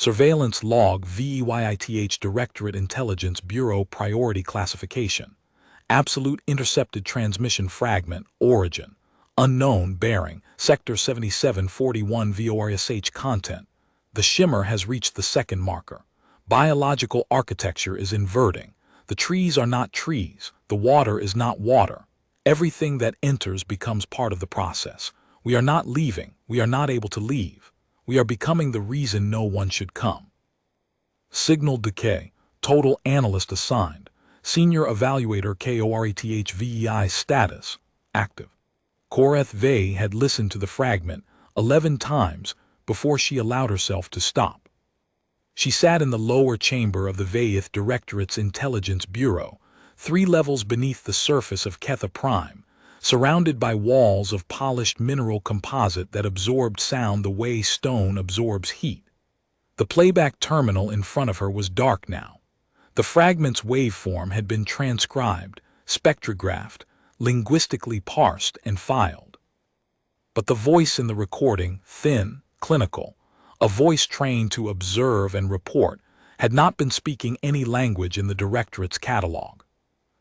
Surveillance Log VEYITH Directorate Intelligence Bureau Priority Classification. Absolute Intercepted Transmission Fragment, Origin. Unknown Bearing, Sector 7741 VORSH Content. The Shimmer has reached the second marker. Biological architecture is inverting. The trees are not trees. The water is not water. Everything that enters becomes part of the process. We are not leaving. We are not able to leave. We are becoming the reason no one should come. Signal decay. Total analyst assigned. Senior evaluator KORETHVEI status. Active. Koreth Vey had listened to the fragment 11 times before she allowed herself to stop. She sat in the lower chamber of the Veyith Directorate's Intelligence Bureau, 3 levels beneath the surface of Ketha Prime, surrounded by walls of polished mineral composite that absorbed sound the way stone absorbs heat. The playback terminal in front of her was dark now. The fragment's waveform had been transcribed, spectrographed, linguistically parsed and filed. But the voice in the recording, thin, clinical, a voice trained to observe and report, had not been speaking any language in the Directorate's catalog.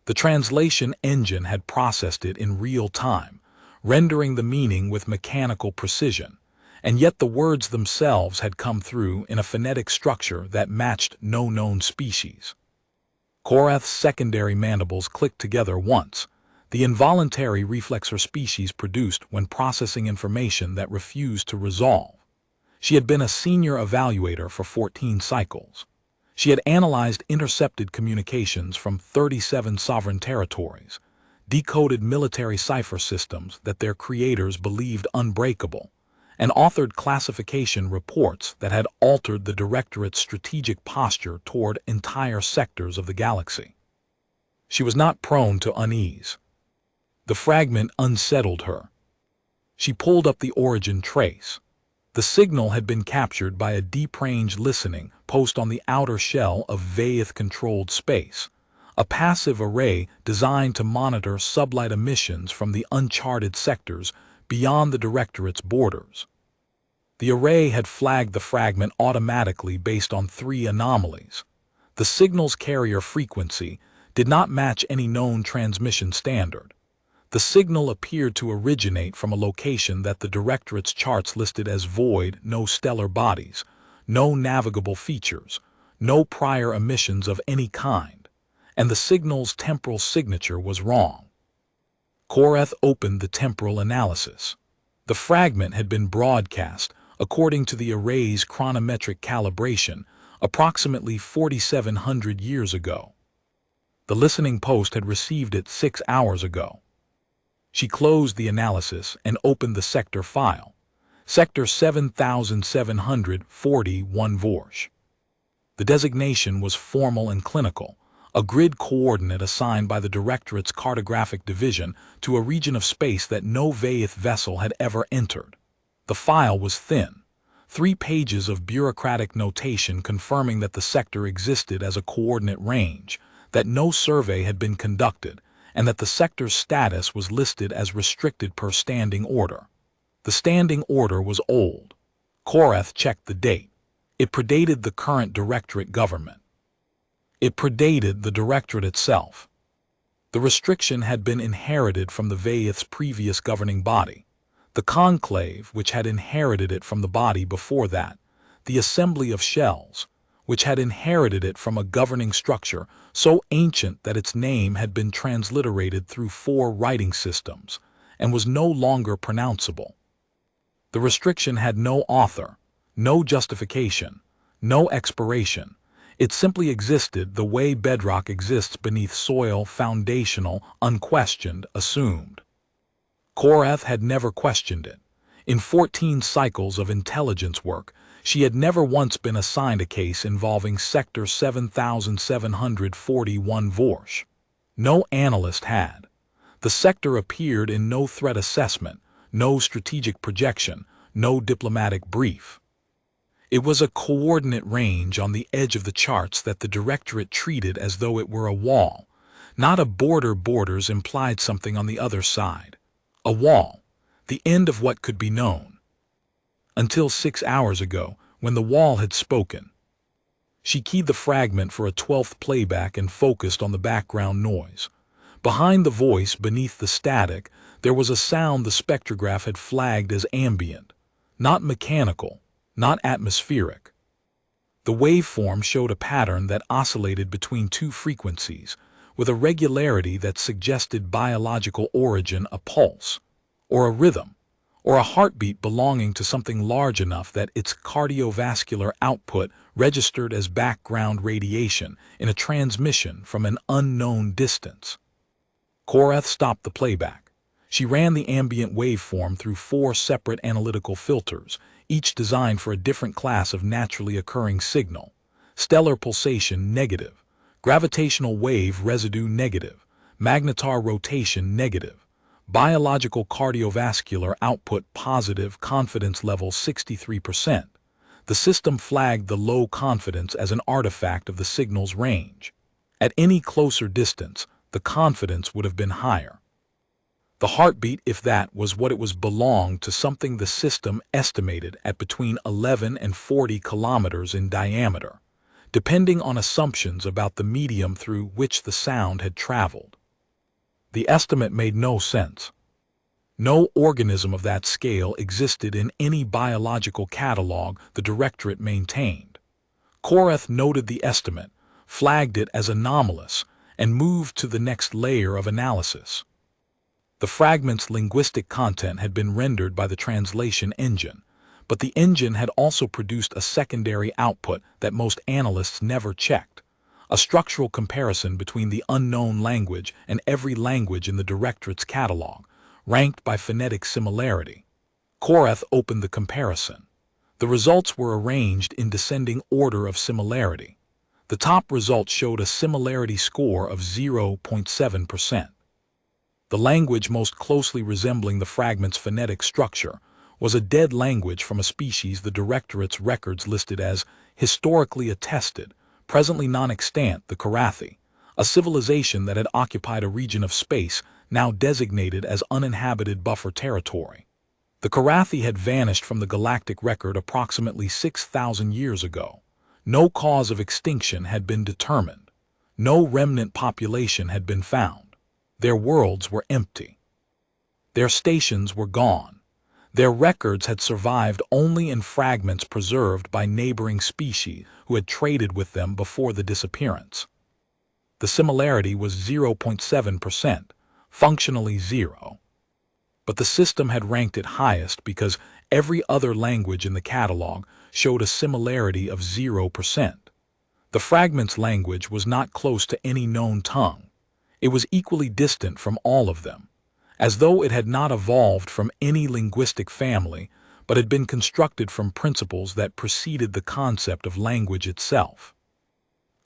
The translation engine had processed it in real time, rendering the meaning with mechanical precision, and yet the words themselves had come through in a phonetic structure that matched no known species. Koreth's secondary mandibles clicked together once, the involuntary reflexor species produced when processing information that refused to resolve. She had been a senior evaluator for 14 cycles. She had analyzed intercepted communications from 37 sovereign territories, decoded military cipher systems that their creators believed unbreakable, and authored classification reports that had altered the Directorate's strategic posture toward entire sectors of the galaxy. She was not prone to unease. The fragment unsettled her. She pulled up the origin trace. The signal had been captured by a deep-range listening post on the outer shell of Veyith-controlled space, a passive array designed to monitor sublight emissions from the uncharted sectors beyond the Directorate's borders. The array had flagged the fragment automatically based on 3 anomalies. The signal's carrier frequency did not match any known transmission standard. The signal appeared to originate from a location that the Directorate's charts listed as void, no stellar bodies, no navigable features, no prior emissions of any kind, and the signal's temporal signature was wrong. Koreth opened the temporal analysis. The fragment had been broadcast, according to the array's chronometric calibration, approximately 4,700 years ago. The listening post had received it 6 hours ago. She closed the analysis and opened the sector file. Sector 7741 Vorsh. The designation was formal and clinical, a grid coordinate assigned by the Directorate's Cartographic Division to a region of space that no Veyith vessel had ever entered. The file was thin, 3 pages of bureaucratic notation confirming that the sector existed as a coordinate range, that no survey had been conducted, and that the sector's status was listed as restricted per standing order. The standing order was old. Koreth checked the date. It predated the current Directorate government. It predated the Directorate itself. The restriction had been inherited from the Veyith's previous governing body, the Conclave, which had inherited it from the body before that, the Assembly of Shells, which had inherited it from a governing structure so ancient that its name had been transliterated through 4 writing systems and was no longer pronounceable. The restriction had no author, no justification, no expiration. It simply existed the way bedrock exists beneath soil, foundational, unquestioned, assumed. Koreth had never questioned it. In 14 cycles of intelligence work, she had never once been assigned a case involving Sector 7741 Vorsh. No analyst had. The sector appeared in no threat assessment, no strategic projection, no diplomatic brief. It was a coordinate range on the edge of the charts that the Directorate treated as though it were a wall, not a border. Borders implied something on the other side. A wall, the end of what could be known. Until 6 hours ago, when the wall had spoken, She keyed the fragment for a 12th playback and focused on the background noise. Behind the voice, beneath the static, there was a sound the spectrograph had flagged as ambient, not mechanical, not atmospheric. The waveform showed a pattern that oscillated between two frequencies, with a regularity that suggested biological origin, a pulse, or a rhythm, or a heartbeat belonging to something large enough that its cardiovascular output registered as background radiation in a transmission from an unknown distance. Korath stopped the playback. She ran the ambient waveform through 4 separate analytical filters, each designed for a different class of naturally occurring signal: stellar pulsation negative, gravitational wave residue negative, magnetar rotation negative, biological cardiovascular output positive, confidence level 63%. The system flagged the low confidence as an artifact of the signal's range. At any closer distance, the confidence would have been higher. The heartbeat, if that was what it was, belonged to something the system estimated at between 11 and 40 kilometers in diameter, depending on assumptions about the medium through which the sound had traveled. The estimate made no sense. No organism of that scale existed in any biological catalog the Directorate maintained. Korath noted the estimate, flagged it as anomalous, and moved to the next layer of analysis. The fragment's linguistic content had been rendered by the translation engine, but the engine had also produced a secondary output that most analysts never checked: a structural comparison between the unknown language and every language in the Directorate's catalog, ranked by phonetic similarity. Korath opened the comparison. The results were arranged in descending order of similarity. The top result showed a similarity score of 0.7%. The language most closely resembling the fragment's phonetic structure was a dead language from a species the Directorate's records listed as historically attested, presently non-extant, the Karathi, a civilization that had occupied a region of space now designated as uninhabited buffer territory. The Karathi had vanished from the galactic record approximately 6,000 years ago. No cause of extinction had been determined. No remnant population had been found. Their worlds were empty. Their stations were gone. Their records had survived only in fragments preserved by neighboring species who had traded with them before the disappearance. The similarity was 0.7%, functionally zero. But the system had ranked it highest because every other language in the catalog showed a similarity of 0%. The fragment's language was not close to any known tongue. It was equally distant from all of them, as though it had not evolved from any linguistic family, but had been constructed from principles that preceded the concept of language itself.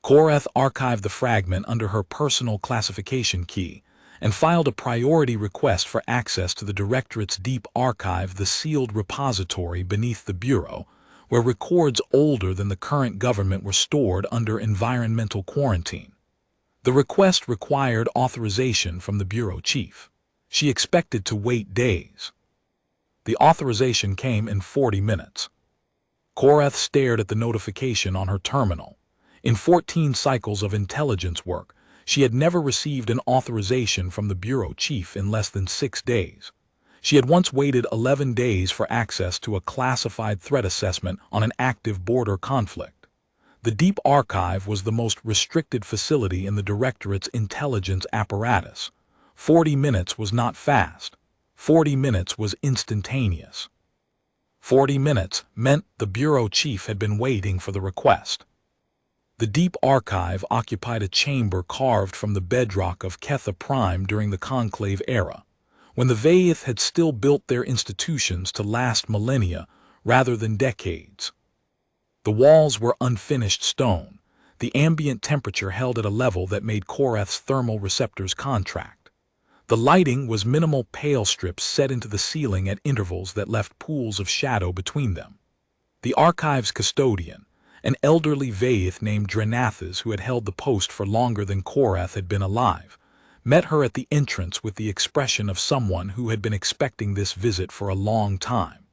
Korath archived the fragment under her personal classification key and filed a priority request for access to the Directorate's deep archive, the sealed repository beneath the Bureau, where records older than the current government were stored under environmental quarantine. The request required authorization from the Bureau Chief. She expected to wait days. The authorization came in 40 minutes. Korath stared at the notification on her terminal. In 14 cycles of intelligence work, she had never received an authorization from the Bureau Chief in less than 6 days. She had once waited 11 days for access to a classified threat assessment on an active border conflict. The Deep Archive was the most restricted facility in the Directorate's intelligence apparatus. 40 minutes was not fast. 40 minutes was instantaneous. 40 minutes meant the Bureau Chief had been waiting for the request. The Deep Archive occupied a chamber carved from the bedrock of Ketha Prime during the Conclave era, when the Vaith had still built their institutions to last millennia rather than decades. The walls were unfinished stone. The ambient temperature held at a level that made Korath's thermal receptors contract. The lighting was minimal pale strips set into the ceiling at intervals that left pools of shadow between them. The archive's custodian, an elderly Vaith named Drenathas who had held the post for longer than Korath had been alive, met her at the entrance with the expression of someone who had been expecting this visit for a long time.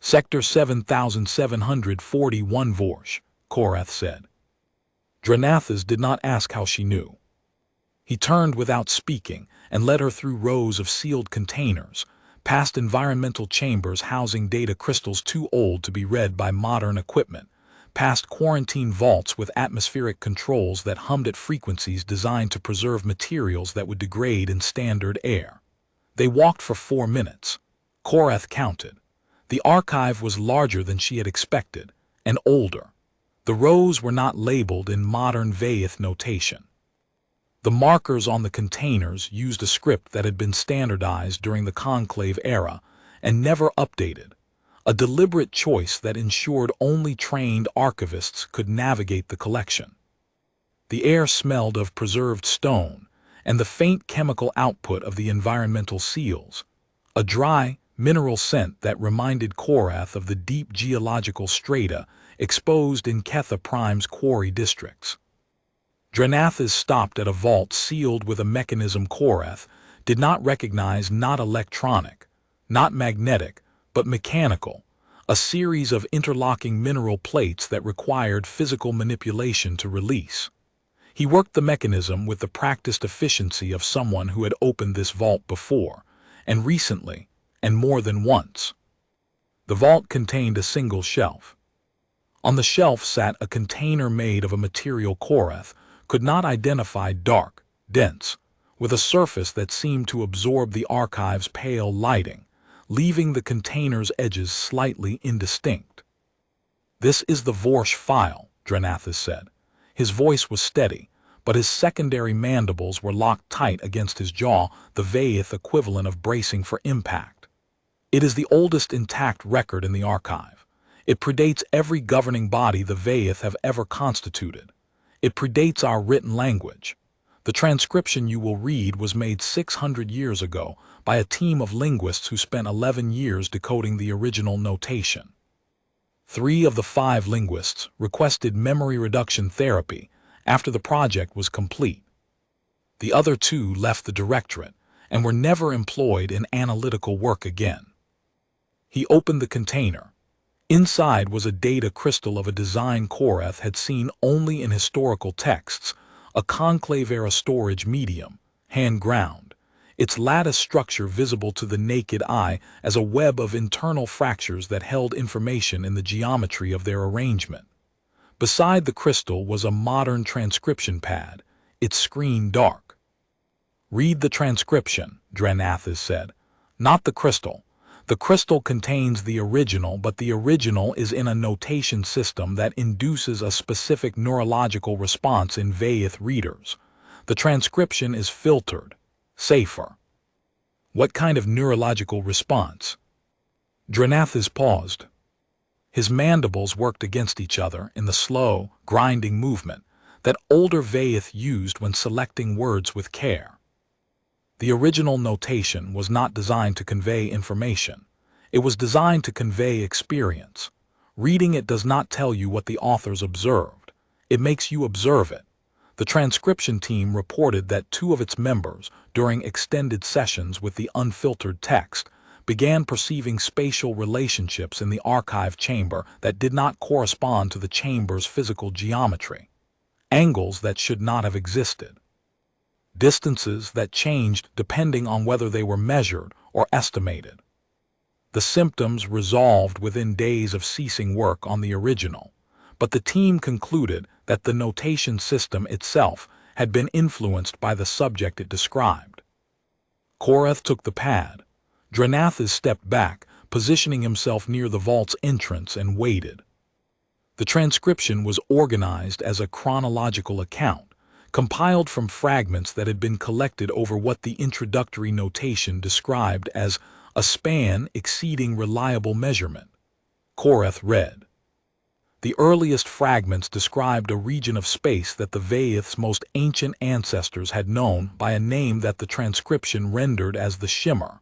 "Sector 7741 Vorsh," Korath said. Dranathas did not ask how she knew. He turned without speaking and led her through rows of sealed containers, past environmental chambers housing data crystals too old to be read by modern equipment, past quarantine vaults with atmospheric controls that hummed at frequencies designed to preserve materials that would degrade in standard air. They walked for 4 minutes. Korath counted. The archive was larger than she had expected, and older. The rows were not labeled in modern Vaith notation. The markers on the containers used a script that had been standardized during the Conclave era and never updated, a deliberate choice that ensured only trained archivists could navigate the collection. The air smelled of preserved stone and the faint chemical output of the environmental seals, a dry, mineral scent that reminded Korath of the deep geological strata exposed in Ketha Prime's quarry districts. Dranathas stopped at a vault sealed with a mechanism Korath did not recognize, not electronic, not magnetic, but mechanical, a series of interlocking mineral plates that required physical manipulation to release. He worked the mechanism with the practiced efficiency of someone who had opened this vault before, and recently, and more than once. The vault contained a single shelf. On the shelf sat a container made of a material Korath could not identify, dark, dense, with a surface that seemed to absorb the archive's pale lighting, leaving the container's edges slightly indistinct. "This is the Vorsh file," Dranathas said. His voice was steady, but his secondary mandibles were locked tight against his jaw, the Vaith equivalent of bracing for impact. "It is the oldest intact record in the archive. It predates every governing body the Vaith have ever constituted. It predates our written language. The transcription you will read was made 600 years ago by a team of linguists who spent 11 years decoding the original notation. 3 of the 5 linguists requested memory reduction therapy after the project was complete. The other 2 left the directorate and were never employed in analytical work again." He opened the container. Inside was a data crystal of a design Korath had seen only in historical texts, a conclave-era storage medium, hand-ground, its lattice structure visible to the naked eye as a web of internal fractures that held information in the geometry of their arrangement. Beside the crystal was a modern transcription pad, its screen dark. "Read the transcription," Dranathas said. "Not the crystal. The crystal contains the original, but the original is in a notation system that induces a specific neurological response in Vaith readers. The transcription is filtered, safer." "What kind of neurological response?" Dranathas paused. His mandibles worked against each other in the slow, grinding movement that older Vaith used when selecting words with care. The original notation was not designed to convey information. It was designed to convey experience. Reading it does not tell you what the authors observed. It makes you observe it. The transcription team reported that 2 of its members, during extended sessions with the unfiltered text, began perceiving spatial relationships in the archive chamber that did not correspond to the chamber's physical geometry. Angles that should not have existed. Distances that changed depending on whether they were measured or estimated. The symptoms resolved within days of ceasing work on the original, but the team concluded that the notation system itself had been influenced by the subject it described. Korath took the pad. Dranathas stepped back, positioning himself near the vault's entrance, and waited. The transcription was organized as a chronological account, compiled from fragments that had been collected over what the introductory notation described as a span exceeding reliable measurement. Korath read. The earliest fragments described a region of space that the Vaith's most ancient ancestors had known by a name that the transcription rendered as the Shimmer.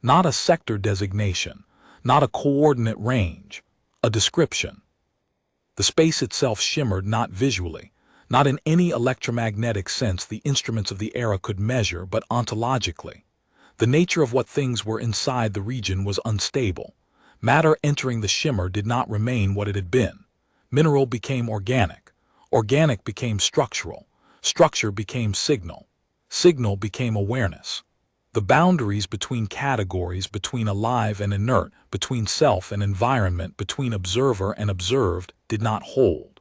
Not a sector designation, not a coordinate range, a description. The space itself shimmered not visually, not in any electromagnetic sense the instruments of the era could measure, but ontologically. The nature of what things were inside the region was unstable. Matter entering the shimmer did not remain what it had been. Mineral became organic. Organic became structural. Structure became signal. Signal became awareness. The boundaries between categories, between alive and inert, between self and environment, between observer and observed, did not hold.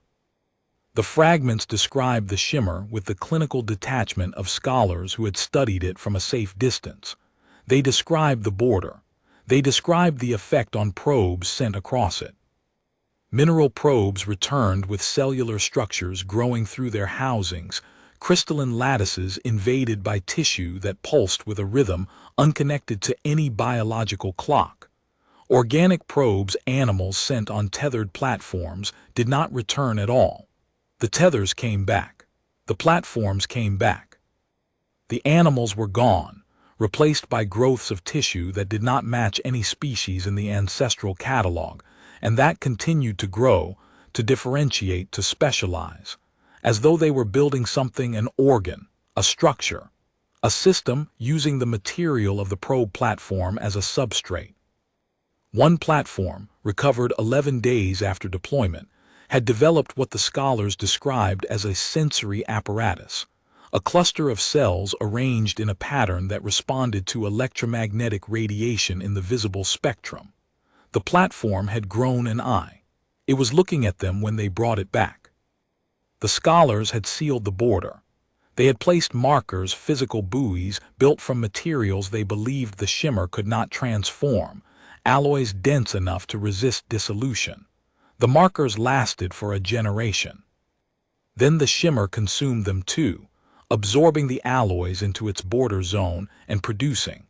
The fragments describe the shimmer with the clinical detachment of scholars who had studied it from a safe distance. They described the border. They described the effect on probes sent across it. Mineral probes returned with cellular structures growing through their housings, crystalline lattices invaded by tissue that pulsed with a rhythm unconnected to any biological clock. Organic probes animals sent on tethered platforms did not return at all. The tethers came back. The platforms came back. The animals were gone, replaced by growths of tissue that did not match any species in the ancestral catalog, and that continued to grow, to differentiate, to specialize, as though they were building something, an organ, a structure, a system using the material of the probe platform as a substrate. One platform, recovered 11 days after deployment, had developed what the scholars described as a sensory apparatus, a cluster of cells arranged in a pattern that responded to electromagnetic radiation in the visible spectrum. The platform had grown an eye. It was looking at them when they brought it back. The scholars had sealed the border. They had placed markers, physical buoys built from materials they believed the shimmer could not transform, alloys dense enough to resist dissolution. The markers lasted for a generation. Then the shimmer consumed them too, absorbing the alloys into its border zone and producing,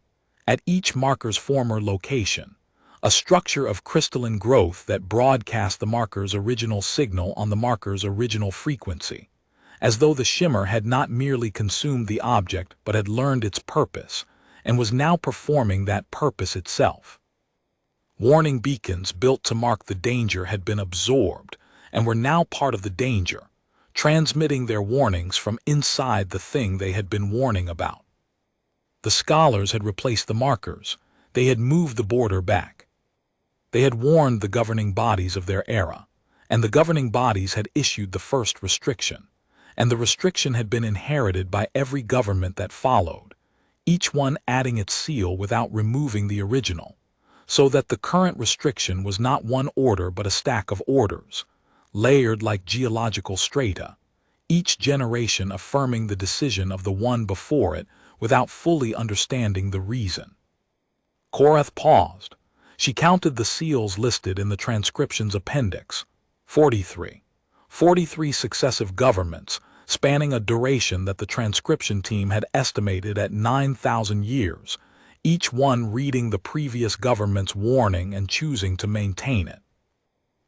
at each marker's former location, a structure of crystalline growth that broadcast the marker's original signal on the marker's original frequency, as though the shimmer had not merely consumed the object but had learned its purpose and was now performing that purpose itself. Warning beacons built to mark the danger had been absorbed and were now part of the danger, transmitting their warnings from inside the thing they had been warning about. The scholars had replaced the markers. They had moved the border back. They had warned the governing bodies of their era, and the governing bodies had issued the first restriction, and the restriction had been inherited by every government that followed, each one adding its seal without removing the original, so that the current restriction was not one order but a stack of orders, layered like geological strata, each generation affirming the decision of the one before it without fully understanding the reason. Korath paused. She counted the seals listed in the transcription's appendix. 43. 43 successive governments, spanning a duration that the transcription team had estimated at 9,000 years, each one reading the previous government's warning and choosing to maintain it.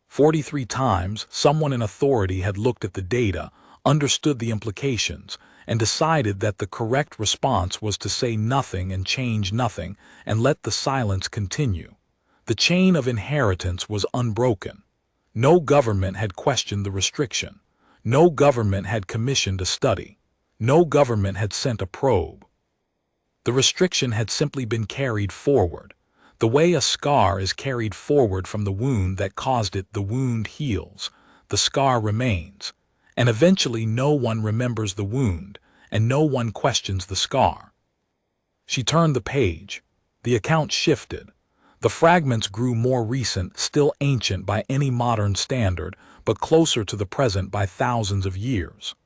43 times, someone in authority had looked at the data, understood the implications, and decided that the correct response was to say nothing and change nothing and let the silence continue. The chain of inheritance was unbroken. No government had questioned the restriction. No government had commissioned a study. No government had sent a probe. The restriction had simply been carried forward. The way a scar is carried forward from the wound that caused it, the wound heals, the scar remains, and eventually no one remembers the wound, and no one questions the scar. She turned the page. The account shifted. The fragments grew more recent, still ancient by any modern standard, but closer to the present by thousands of years.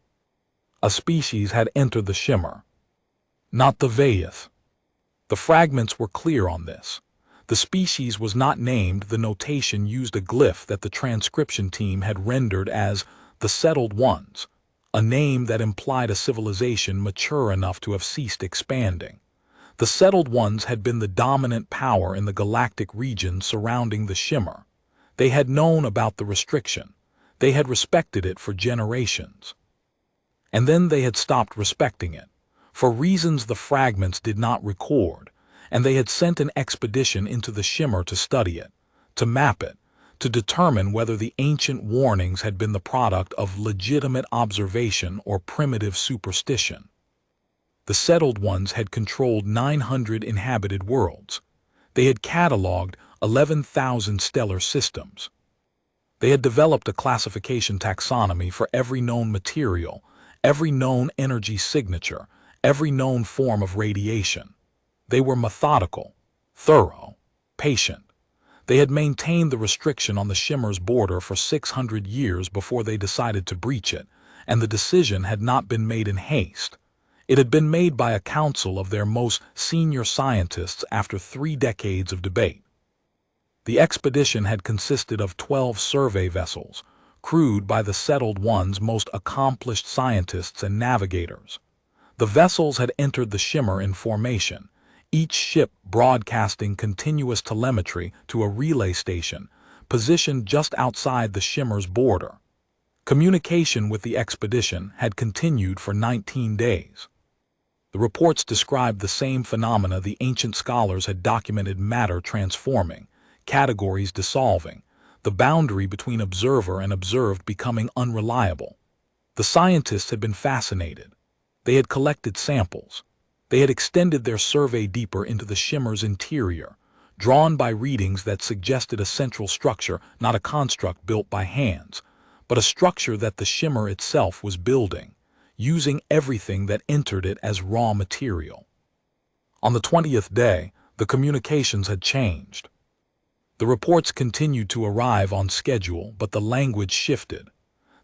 A species had entered the shimmer. Not the Vaith. The fragments were clear on this. The species was not named. The notation used a glyph that the transcription team had rendered as the settled ones, a name that implied a civilization mature enough to have ceased expanding. The settled ones had been the dominant power in the galactic region surrounding the shimmer. They had known about the restriction. They had respected it for generations. And then they had stopped respecting it, for reasons the fragments did not record, and they had sent an expedition into the shimmer to study it, to map it, to determine whether the ancient warnings had been the product of legitimate observation or primitive superstition. The settled ones had controlled 900 inhabited worlds. They had catalogued 11,000 stellar systems. They had developed a classification taxonomy for every known material, every known energy signature, every known form of radiation. They were methodical, thorough, patient. They had maintained the restriction on the Shimmer's border for 600 years before they decided to breach it, and the decision had not been made in haste. It had been made by a council of their most senior scientists after 3 decades of debate. The expedition had consisted of 12 survey vessels, crewed by the Settled One's most accomplished scientists and navigators. The vessels had entered the Shimmer in formation, each ship broadcasting continuous telemetry to a relay station positioned just outside the Shimmer's border. Communication with the expedition had continued for 19 days. The reports described the same phenomena the ancient scholars had documented: matter transforming, categories dissolving, the boundary between observer and observed becoming unreliable. The scientists had been fascinated. They had collected samples. They had extended their survey deeper into the Shimmer's interior, drawn by readings that suggested a central structure, not a construct built by hands, but a structure that the Shimmer itself was building, using everything that entered it as raw material. On the 20th day, the communications had changed. The reports continued to arrive on schedule, but the language shifted.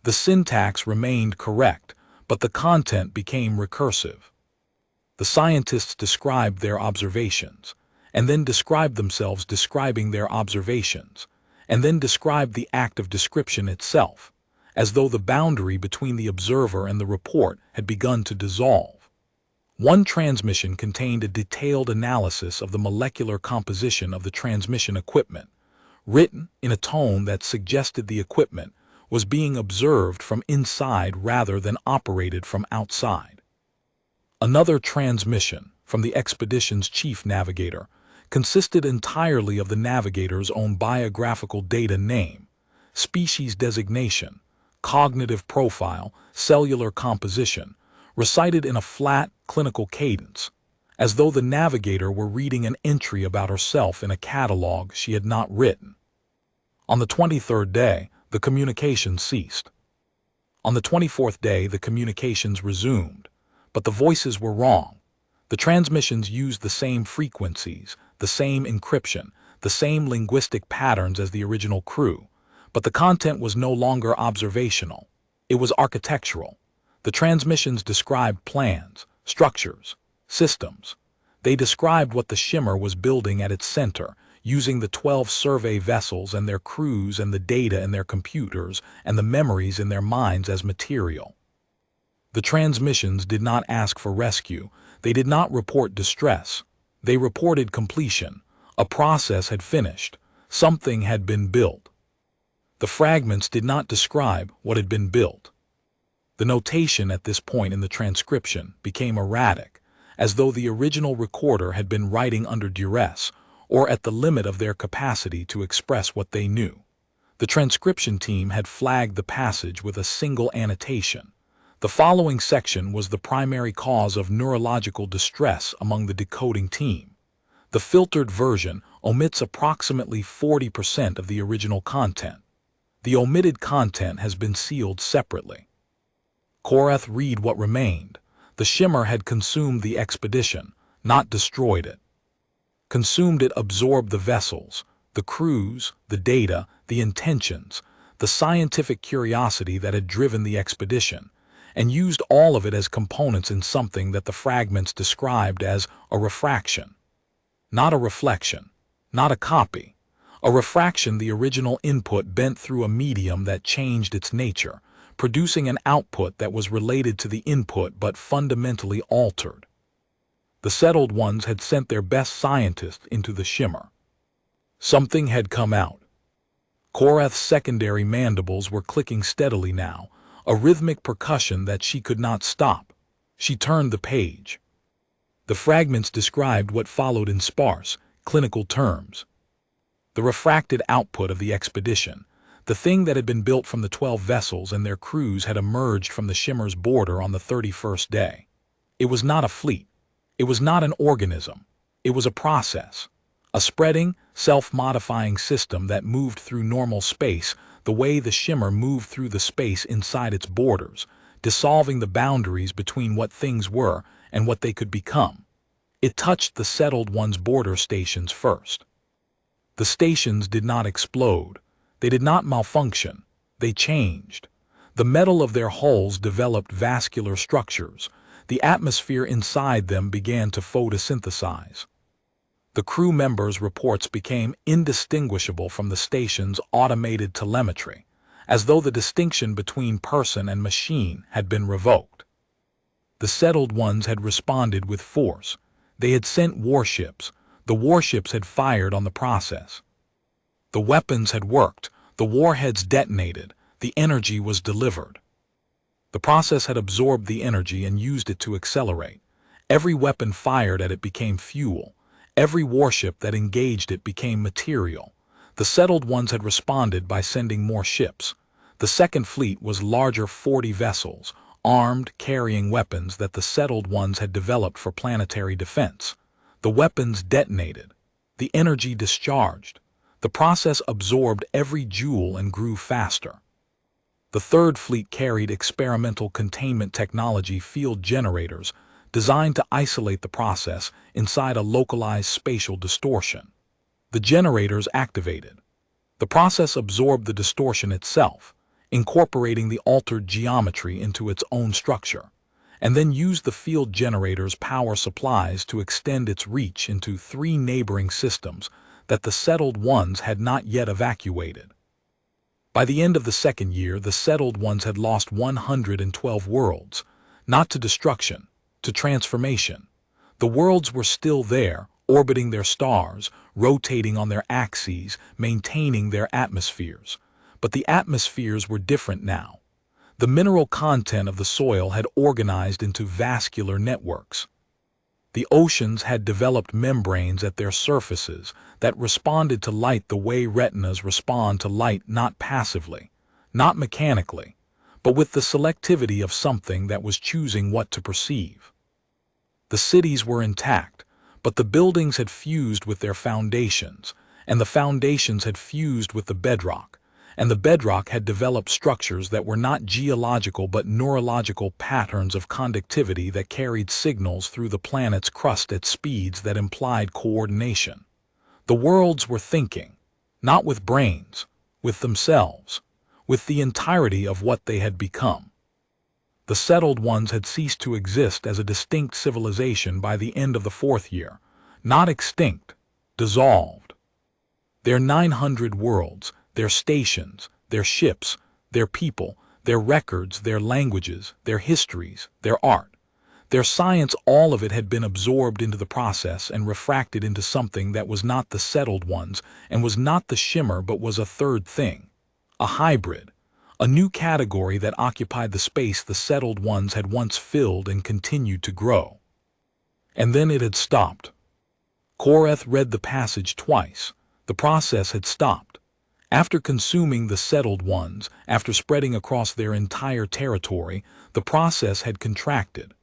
The syntax remained correct, but the content became recursive. The scientists described their observations, and then described themselves describing their observations, and then described the act of description itself, as though the boundary between the observer and the report had begun to dissolve. One transmission contained a detailed analysis of the molecular composition of the transmission equipment, written in a tone that suggested the equipment was being observed from inside rather than operated from outside. Another transmission, from the expedition's chief navigator, consisted entirely of the navigator's own biographical data: name, species designation, cognitive profile, cellular composition, recited in a flat, clinical cadence, as though the navigator were reading an entry about herself in a catalog she had not written. On the 23rd day, the communications ceased. On the 24th day, the communications resumed, but the voices were wrong. The transmissions used the same frequencies, the same encryption, the same linguistic patterns as the original crew, but the content was no longer observational. It was architectural. The transmissions described plans, structures, systems. They described what the Shimmer was building at its center, using the 12 survey vessels and their crews and the data in their computers and the memories in their minds as material. The transmissions did not ask for rescue. They did not report distress. They reported completion. A process had finished. Something had been built. The fragments did not describe what had been built. The notation at this point in the transcription became erratic, as though the original recorder had been writing under duress or at the limit of their capacity to express what they knew. The transcription team had flagged the passage with a single annotation. The following section was the primary cause of neurological distress among the decoding team. The filtered version omits approximately 40% of the original content. The omitted content has been sealed separately. Korath, read what remained. The Shimmer had consumed the expedition, not destroyed it. Consumed it absorbed the vessels, the crews, the data, the intentions, the scientific curiosity that had driven the expedition, and used all of it as components in something that the fragments described as a refraction. Not a reflection, not a copy. A refraction, the original input bent through a medium that changed its nature, producing an output that was related to the input but fundamentally altered. The Settled Ones had sent their best scientists into the Shimmer. Something had come out. Korath's secondary mandibles were clicking steadily now, a rhythmic percussion that she could not stop. She turned the page. The fragments described what followed in sparse, clinical terms. The refracted output of the expedition, the thing that had been built from the 12 vessels and their crews, had emerged from the Shimmer's border on the 31st day. It was not a fleet. It was not an organism. It was a process. A spreading, self-modifying system that moved through normal space, the way the Shimmer moved through the space inside its borders, dissolving the boundaries between what things were and what they could become. It touched the settled one's border stations first. The stations did not explode. They did not malfunction. They changed. The metal of their hulls developed vascular structures. The atmosphere inside them began to photosynthesize. The crew members' reports became indistinguishable from the station's automated telemetry, as though the distinction between person and machine had been revoked. The settled ones had responded with force. They had sent warships. The warships had fired on the process. The weapons had worked. The warheads detonated. The energy was delivered. The process had absorbed the energy and used it to accelerate. Every weapon fired at it became fuel. Every warship that engaged it became material. The settled ones had responded by sending more ships. The second fleet was larger 40 vessels, armed, carrying weapons that the settled ones had developed for planetary defense. The weapons detonated. The energy discharged. The process absorbed every joule and grew faster. The third fleet carried experimental containment technology field generators designed to isolate the process inside a localized spatial distortion. The generators activated. The process absorbed the distortion itself, incorporating the altered geometry into its own structure, and then used the field generator's power supplies to extend its reach into 3 neighboring systems that the settled ones had not yet evacuated. By the end of the second year, the settled ones had lost 112 worlds, not to destruction, to transformation. The worlds were still there, orbiting their stars, rotating on their axes, maintaining their atmospheres. But the atmospheres were different now. The mineral content of the soil had organized into vascular networks. The oceans had developed membranes at their surfaces that responded to light the way retinas respond to light, not passively, not mechanically, but with the selectivity of something that was choosing what to perceive. The cities were intact, but the buildings had fused with their foundations, and the foundations had fused with the bedrock, and the bedrock had developed structures that were not geological but neurological patterns of conductivity that carried signals through the planet's crust at speeds that implied coordination. The worlds were thinking, not with brains, with themselves, with the entirety of what they had become. The settled ones had ceased to exist as a distinct civilization by the end of the 4th year, not extinct, dissolved. Their 900 worlds, their stations, their ships, their people, their records, their languages, their histories, their art, their science, all of it had been absorbed into the process and refracted into something that was not the settled ones and was not the Shimmer but was a third thing, a hybrid, a new category that occupied the space the settled ones had once filled and continued to grow. And then it had stopped. Koreth read the passage twice. The process had stopped. After consuming the settled ones, after spreading across their entire territory, the process had contracted.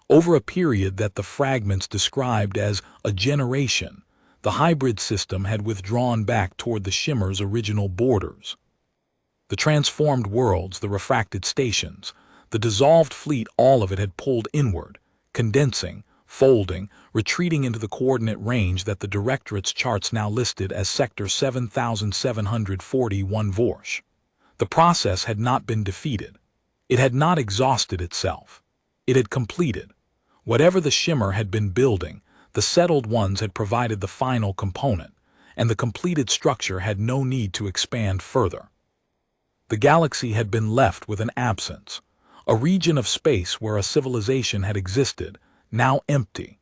Over a period that the fragments described as a generation, the hybrid system had withdrawn back toward the Shimmer's original borders. The transformed worlds, the refracted stations, the dissolved fleet, all of it had pulled inward, condensing, folding, retreating into the coordinate range that the Directorate's charts now listed as Sector 7741 Vorsh. The process had not been defeated. It had not exhausted itself. It had completed. Whatever the Shimmer had been building, the settled ones had provided the final component, and the completed structure had no need to expand further. The galaxy had been left with an absence, a region of space where a civilization had existed, now empty.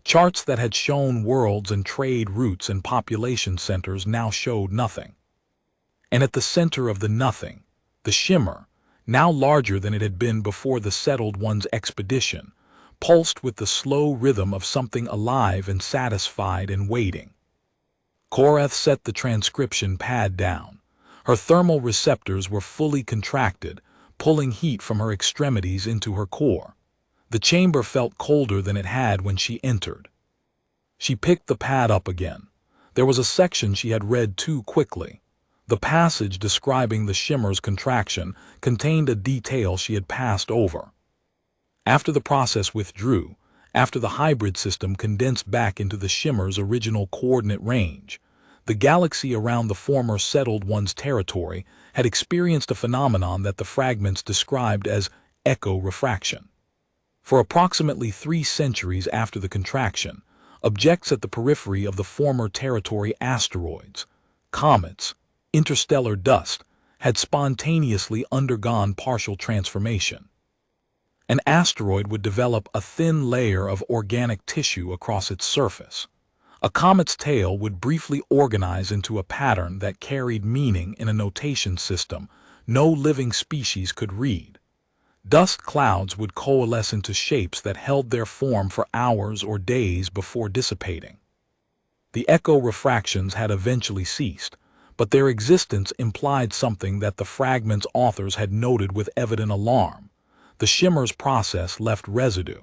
Charts that had shown worlds and trade routes and population centers now showed nothing. And at the center of the nothing, the Shimmer, now larger than it had been before the settled one's expedition, pulsed with the slow rhythm of something alive and satisfied and waiting. Koreth set the transcription pad down. Her thermal receptors were fully contracted, pulling heat from her extremities into her core. The chamber felt colder than it had when she entered. She picked the pad up again. There was a section she had read too quickly. The passage describing the Shimmer's contraction contained a detail she had passed over. After the process withdrew, after the hybrid system condensed back into the Shimmer's original coordinate range, the galaxy around the former settled one's territory had experienced a phenomenon that the fragments described as echo refraction. For approximately 3 centuries after the contraction, objects at the periphery of the former territory, asteroids, comets, interstellar dust, had spontaneously undergone partial transformation. An asteroid would develop a thin layer of organic tissue across its surface. A comet's tail would briefly organize into a pattern that carried meaning in a notation system no living species could read. Dust clouds would coalesce into shapes that held their form for hours or days before dissipating. The echo refractions had eventually ceased, but their existence implied something that the fragment's authors had noted with evident alarm. The Shimmer's process left residue.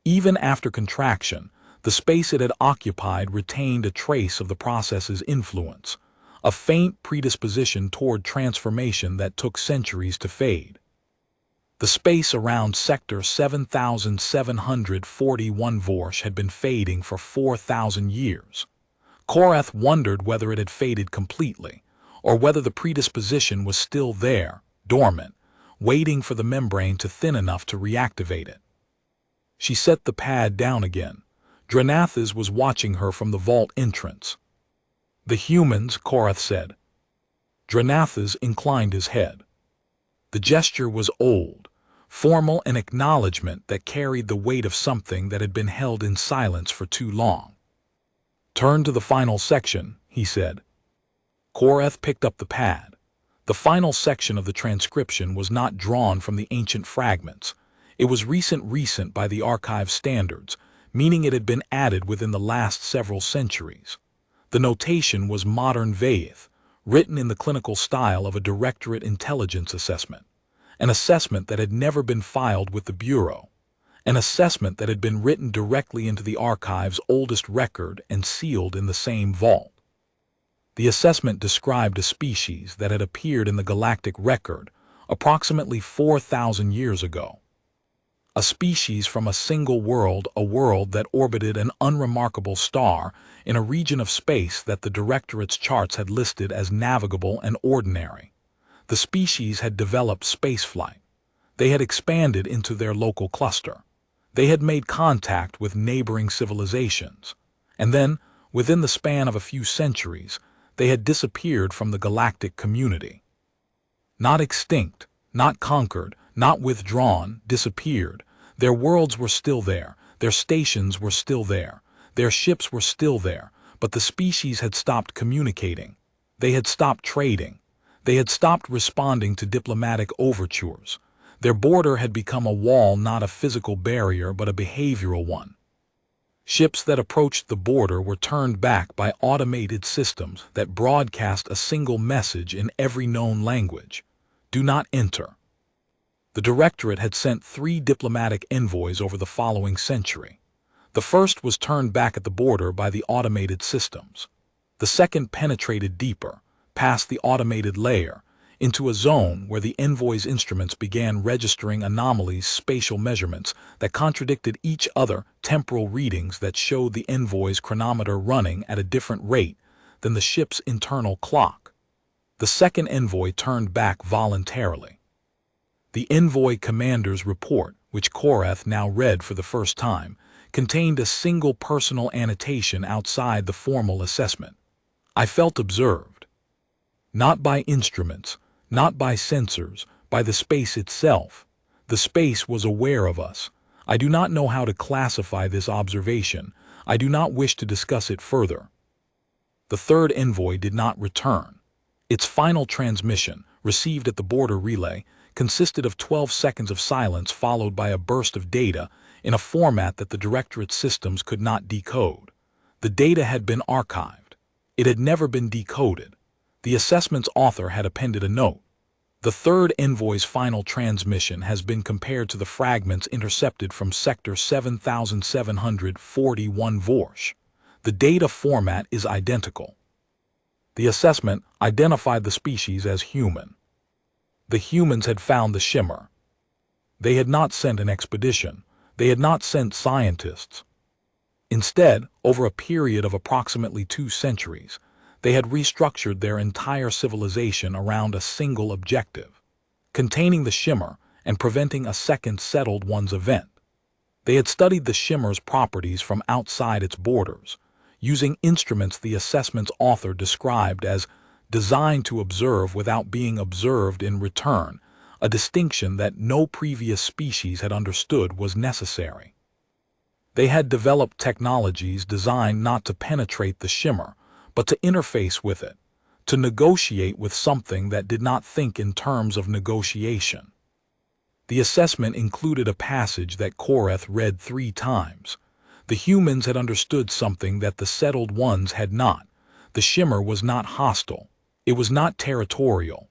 Even after contraction, the space it had occupied retained a trace of the process's influence, a faint predisposition toward transformation that took centuries to fade. The space around sector 7741 Vorsh had been fading for 4,000 years. Korath wondered whether it had faded completely, or whether the predisposition was still there, dormant, waiting for the membrane to thin enough to reactivate it. She set the pad down again. Dranathas was watching her from the vault entrance. "The humans," Korath said. Dranathas inclined his head. The gesture was old, formal, an acknowledgement that carried the weight of something that had been held in silence for too long. "Turn to the final section," he said. Korath picked up the pad. The final section of the transcription was not drawn from the ancient fragments. It was recent by the archive standards, meaning it had been added within the last several centuries. The notation was modern Vaith, written in the clinical style of a directorate intelligence assessment, an assessment that had never been filed with the Bureau, an assessment that had been written directly into the archive's oldest record and sealed in the same vault. The assessment described a species that had appeared in the galactic record approximately 4,000 years ago. A species from a single world, a world that orbited an unremarkable star in a region of space that the Directorate's charts had listed as navigable and ordinary. The species had developed spaceflight. They had expanded into their local cluster. They had made contact with neighboring civilizations. And then, within the span of a few centuries, they had disappeared from the galactic community. Not extinct, not conquered, not withdrawn, disappeared. Their worlds were still there, their stations were still there, their ships were still there, but the species had stopped communicating. They had stopped trading. They had stopped responding to diplomatic overtures. Their border had become a wall, not a physical barrier, but a behavioral one. Ships that approached the border were turned back by automated systems that broadcast a single message in every known language: "Do not enter." The Directorate had sent 3 diplomatic envoys over the following century. The first was turned back at the border by the automated systems. The second penetrated deeper, past the automated layer, into a zone where the envoy's instruments began registering anomalies, spatial measurements that contradicted each other, temporal readings that showed the envoy's chronometer running at a different rate than the ship's internal clock. The second envoy turned back voluntarily. The envoy commander's report, which Korath now read for the first time, contained a single personal annotation outside the formal assessment. "I felt observed. Not by instruments, not by sensors, by the space itself. The space was aware of us. I do not know how to classify this observation. I do not wish to discuss it further." The third envoy did not return. Its final transmission, received at the border relay, consisted of 12 seconds of silence followed by a burst of data in a format that the Directorate systems could not decode. The data had been archived. It had never been decoded. The assessment's author had appended a note. "The third envoy's final transmission has been compared to the fragments intercepted from sector 7741 Vorsh. The data format is identical." The assessment identified the species as human. The humans had found the Shimmer. They had not sent an expedition. They had not sent scientists. Instead, over a period of approximately 2 centuries, they had restructured their entire civilization around a single objective, containing the Shimmer and preventing a second settled one's event. They had studied the Shimmer's properties from outside its borders, using instruments the assessment's author described as designed to observe without being observed in return, a distinction that no previous species had understood was necessary. They had developed technologies designed not to penetrate the Shimmer, but to interface with it, to negotiate with something that did not think in terms of negotiation. The assessment included a passage that Koreth read 3 times. The humans had understood something that the settled ones had not. The Shimmer was not hostile. It was not territorial.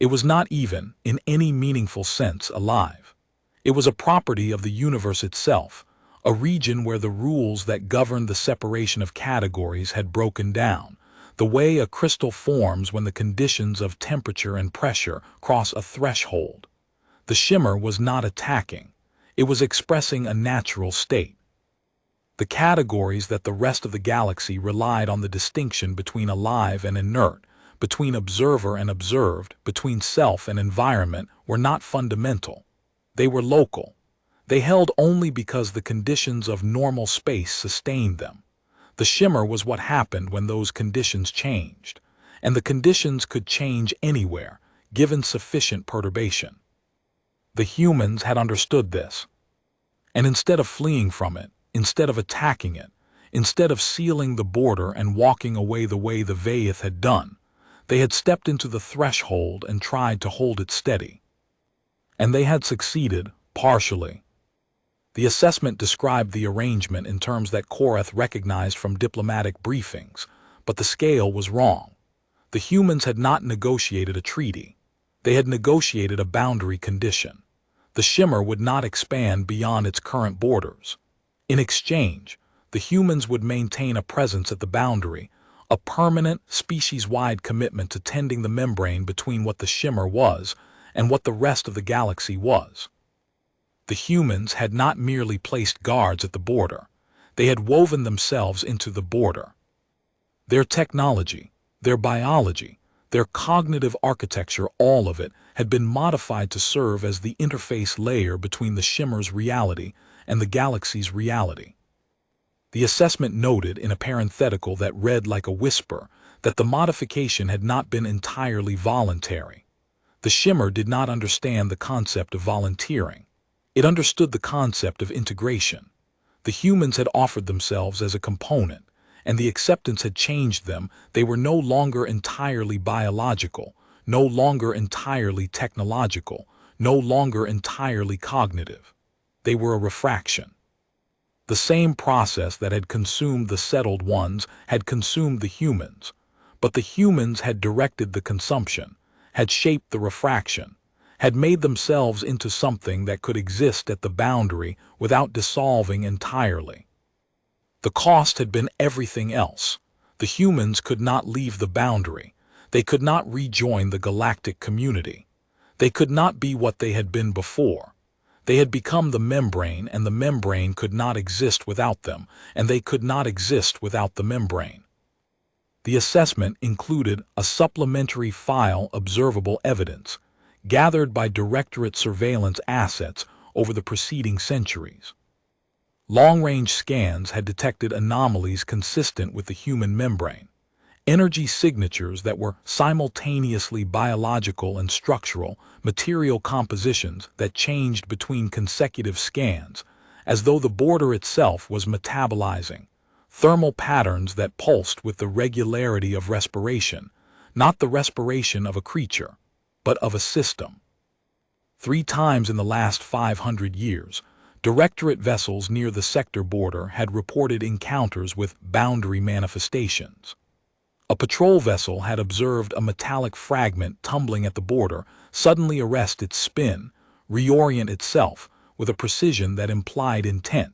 It was not even, in any meaningful sense, alive. It was a property of the universe itself, a region where the rules that governed the separation of categories had broken down, the way a crystal forms when the conditions of temperature and pressure cross a threshold. The Shimmer was not attacking. It was expressing a natural state. The categories that the rest of the galaxy relied on the distinction between alive and inert, between observer and observed, between self and environment, were not fundamental. They were local. They held only because the conditions of normal space sustained them. The Shimmer was what happened when those conditions changed, and the conditions could change anywhere, given sufficient perturbation. The humans had understood this, and instead of fleeing from it, instead of attacking it, instead of sealing the border and walking away the way the Vaith had done, they had stepped into the threshold and tried to hold it steady. And they had succeeded, partially. The assessment described the arrangement in terms that Koreth recognized from diplomatic briefings, but the scale was wrong. The humans had not negotiated a treaty. They had negotiated a boundary condition. The Shimmer would not expand beyond its current borders. In exchange, the humans would maintain a presence at the boundary, a permanent, species-wide commitment to tending the membrane between what the Shimmer was and what the rest of the galaxy was. The humans had not merely placed guards at the border. They had woven themselves into the border. Their technology, their biology, their cognitive architecture, all of it, had been modified to serve as the interface layer between the Shimmer's reality and the galaxy's reality. The assessment noted in a parenthetical that read like a whisper that the modification had not been entirely voluntary. The Shimmer did not understand the concept of volunteering. It understood the concept of integration. The humans had offered themselves as a component, and the acceptance had changed them. They were no longer entirely biological, no longer entirely technological, no longer entirely cognitive. They were a refraction. The same process that had consumed the settled ones had consumed the humans, but the humans had directed the consumption, had shaped the refraction, had made themselves into something that could exist at the boundary without dissolving entirely. The cost had been everything else. The humans could not leave the boundary. They could not rejoin the galactic community. They could not be what they had been before. They had become the membrane, and the membrane could not exist without them, and they could not exist without the membrane. The assessment included a supplementary file observable evidence, gathered by Directorate surveillance assets over the preceding centuries. Long-range scans had detected anomalies consistent with the human membrane, energy signatures that were simultaneously biological and structural, material compositions that changed between consecutive scans, as though the border itself was metabolizing, thermal patterns that pulsed with the regularity of respiration, not the respiration of a creature, but of a system. 3 times in the last 500 years, Directorate vessels near the sector border had reported encounters with boundary manifestations. A patrol vessel had observed a metallic fragment tumbling at the border suddenly arrest its spin, reorient itself with a precision that implied intent,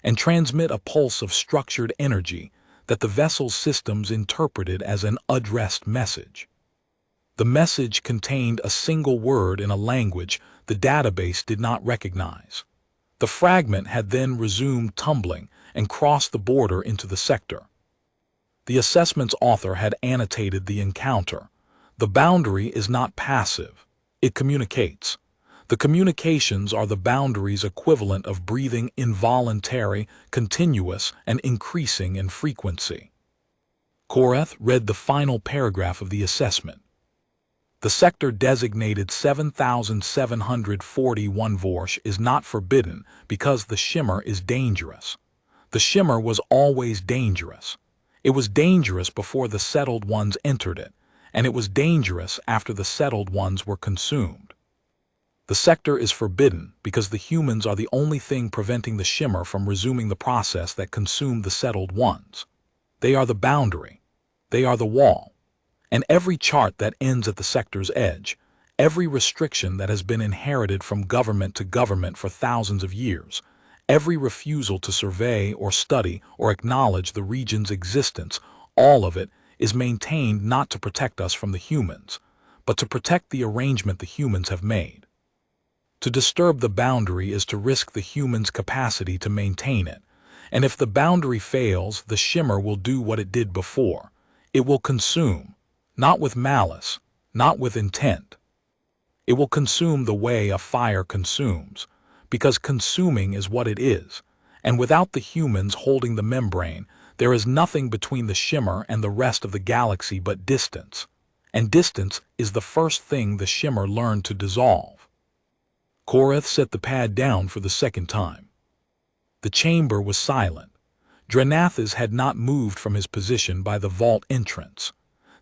and transmit a pulse of structured energy that the vessel's systems interpreted as an addressed message. The message contained a single word in a language the database did not recognize. The fragment had then resumed tumbling and crossed the border into the sector. The assessment's author had annotated the encounter. The boundary is not passive. It communicates. The communications are the boundary's equivalent of breathing, involuntary, continuous, and increasing in frequency. Korath read the final paragraph of the assessment. The sector designated 7,741 Vorsh is not forbidden because the Shimmer is dangerous. The Shimmer was always dangerous. It was dangerous before the settled ones entered it, and it was dangerous after the settled ones were consumed. The sector is forbidden because the humans are the only thing preventing the Shimmer from resuming the process that consumed the settled ones. They are the boundary. They are the wall. And every chart that ends at the sector's edge, every restriction that has been inherited from government to government for thousands of years, every refusal to survey or study or acknowledge the region's existence, all of it is maintained not to protect us from the humans, but to protect the arrangement the humans have made. To disturb the boundary is to risk the human's capacity to maintain it, and if the boundary fails, the Shimmer will do what it did before. It will consume, not with malice, not with intent. It will consume the way a fire consumes, because consuming is what it is, and without the humans holding the membrane, there is nothing between the Shimmer and the rest of the galaxy but distance, and distance is the first thing the Shimmer learned to dissolve. Korath set the pad down for the second time. The chamber was silent. Drenathas had not moved from his position by the vault entrance.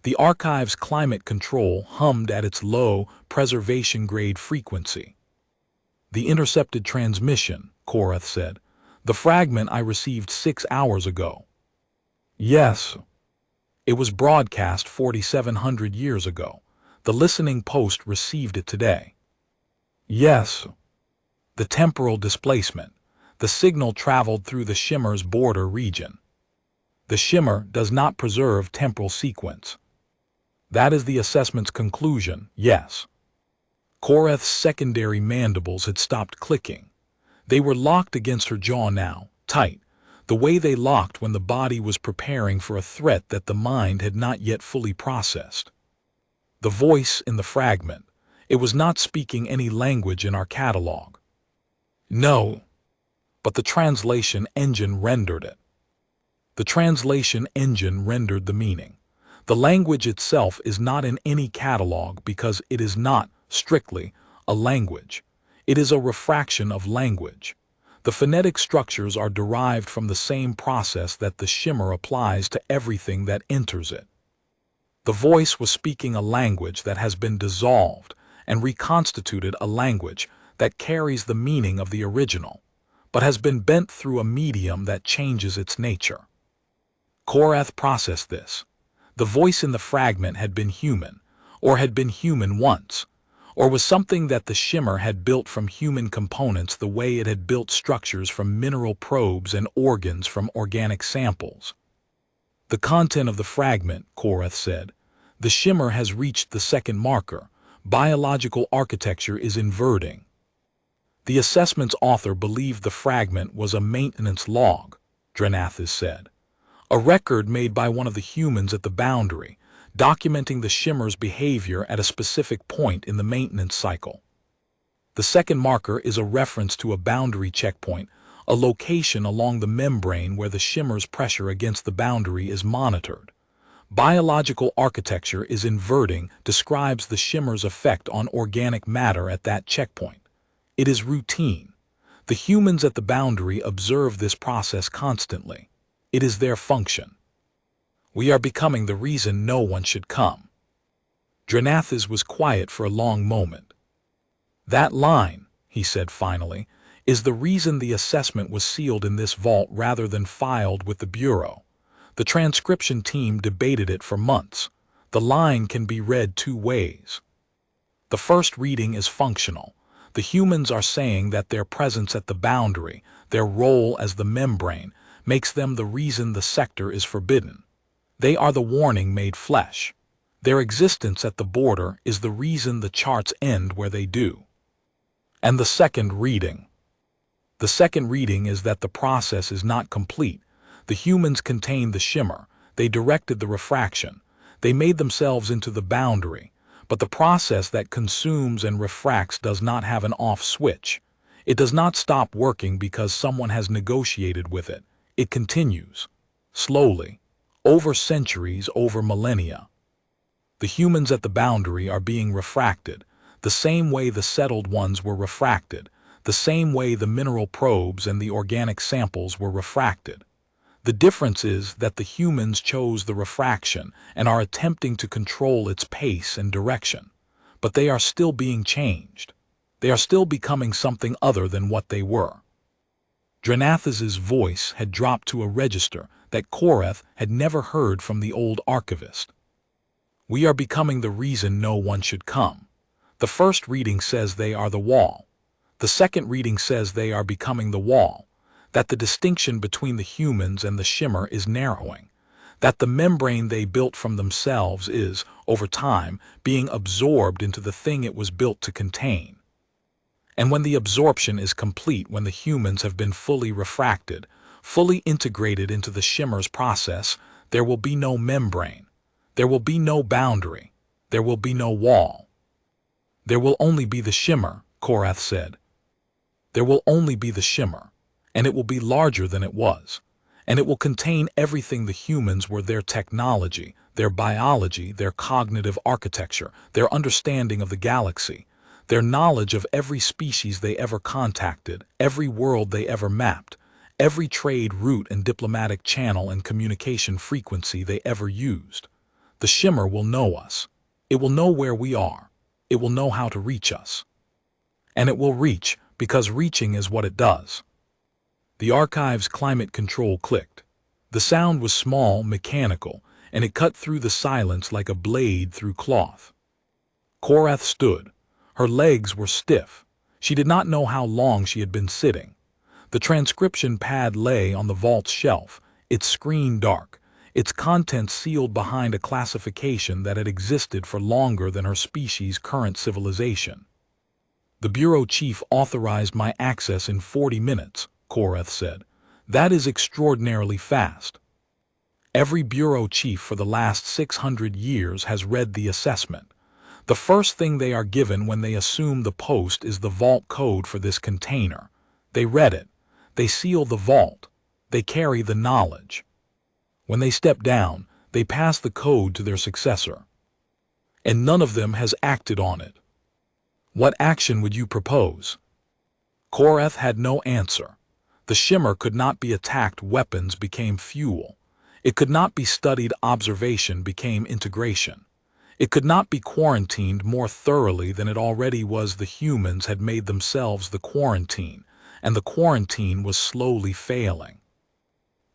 The archive's climate control hummed at its low, preservation-grade frequency. "The intercepted transmission," Korath said. "The fragment I received 6 hours ago." "Yes. It was broadcast 4,700 years ago. The listening post received it today." "Yes." "The temporal displacement. The signal traveled through the Shimmer's border region." "The Shimmer does not preserve temporal sequence." "That is the assessment's conclusion, yes." Korath's secondary mandibles had stopped clicking. They were locked against her jaw now, tight, the way they locked when the body was preparing for a threat that the mind had not yet fully processed. The voice in the fragment. It was not speaking any language in our catalog. No, but the translation engine rendered it. The translation engine rendered the meaning. The language itself is not in any catalog because it is not, strictly, a language. It is a refraction of language. The phonetic structures are derived from the same process that the Shimmer applies to everything that enters it. The voice was speaking a language that has been dissolved and reconstituted a language that carries the meaning of the original, but has been bent through a medium that changes its nature. Korath processed this. The voice in the fragment had been human, or had been human once, or was something that the Shimmer had built from human components the way it had built structures from mineral probes and organs from organic samples. "The content of the fragment," Korath said. "The Shimmer has reached the second marker. Biological architecture is inverting." The assessment's author believed the fragment was a maintenance log, Drenathas said. A record made by one of the humans at the boundary, documenting the Shimmer's behavior at a specific point in the maintenance cycle. The second marker is a reference to a boundary checkpoint, a location along the membrane where the Shimmer's pressure against the boundary is monitored. Biological architecture is inverting describes the Shimmer's effect on organic matter at that checkpoint. It is routine. The humans at the boundary observe this process constantly. It is their function. "We are becoming the reason no one should come." Drenathas was quiet for a long moment. "That line," he said finally, "is the reason the assessment was sealed in this vault rather than filed with the Bureau. The transcription team debated it for months. The line can be read 2 ways. The first reading is functional. The humans are saying that their presence at the boundary, their role as the membrane, makes them the reason the sector is forbidden. They are the warning made flesh. Their existence at the border is the reason the charts end where they do. And the second reading. The second reading is that the process is not complete. The humans contained the shimmer, they directed the refraction, they made themselves into the boundary, but the process that consumes and refracts does not have an off switch. It does not stop working because someone has negotiated with it. It continues, slowly, over centuries, over millennia. The humans at the boundary are being refracted, the same way the settled ones were refracted, the same way the mineral probes and the organic samples were refracted. The difference is that the humans chose the refraction and are attempting to control its pace and direction. But they are still being changed. They are still becoming something other than what they were. Drenathes's voice had dropped to a register that Korath had never heard from the old archivist. We are becoming the reason no one should come. The first reading says they are the wall. The second reading says they are becoming the wall, that the distinction between the humans and the shimmer is narrowing, that the membrane they built from themselves is, over time, being absorbed into the thing it was built to contain. And when the absorption is complete, when the humans have been fully refracted, fully integrated into the shimmer's process, there will be no membrane, there will be no boundary, there will be no wall. There will only be the shimmer, Korath said. There will only be the shimmer, and it will be larger than it was, and it will contain everything the humans were, their technology, their biology, their cognitive architecture, their understanding of the galaxy, their knowledge of every species they ever contacted, every world they ever mapped, every trade route and diplomatic channel and communication frequency they ever used. The shimmer will know us. It will know where we are. It will know how to reach us. And it will reach, because reaching is what it does. The archive's climate control clicked. The sound was small, mechanical, and it cut through the silence like a blade through cloth. Korath stood. Her legs were stiff. She did not know how long she had been sitting. The transcription pad lay on the vault's shelf, its screen dark, its contents sealed behind a classification that had existed for longer than her species' current civilization. The bureau chief authorized my access in 40 minutes, Korath said. That is extraordinarily fast. Every bureau chief for the last 600 years has read the assessment. The first thing they are given when they assume the post is the vault code for this container. They read it. They seal the vault. They carry the knowledge. When they step down, they pass the code to their successor. And none of them has acted on it. What action would you propose? Korath had no answer. The shimmer could not be attacked, weapons became fuel. It could not be studied, observation became integration. It could not be quarantined more thoroughly than it already was. The humans had made themselves the quarantine, and the quarantine was slowly failing.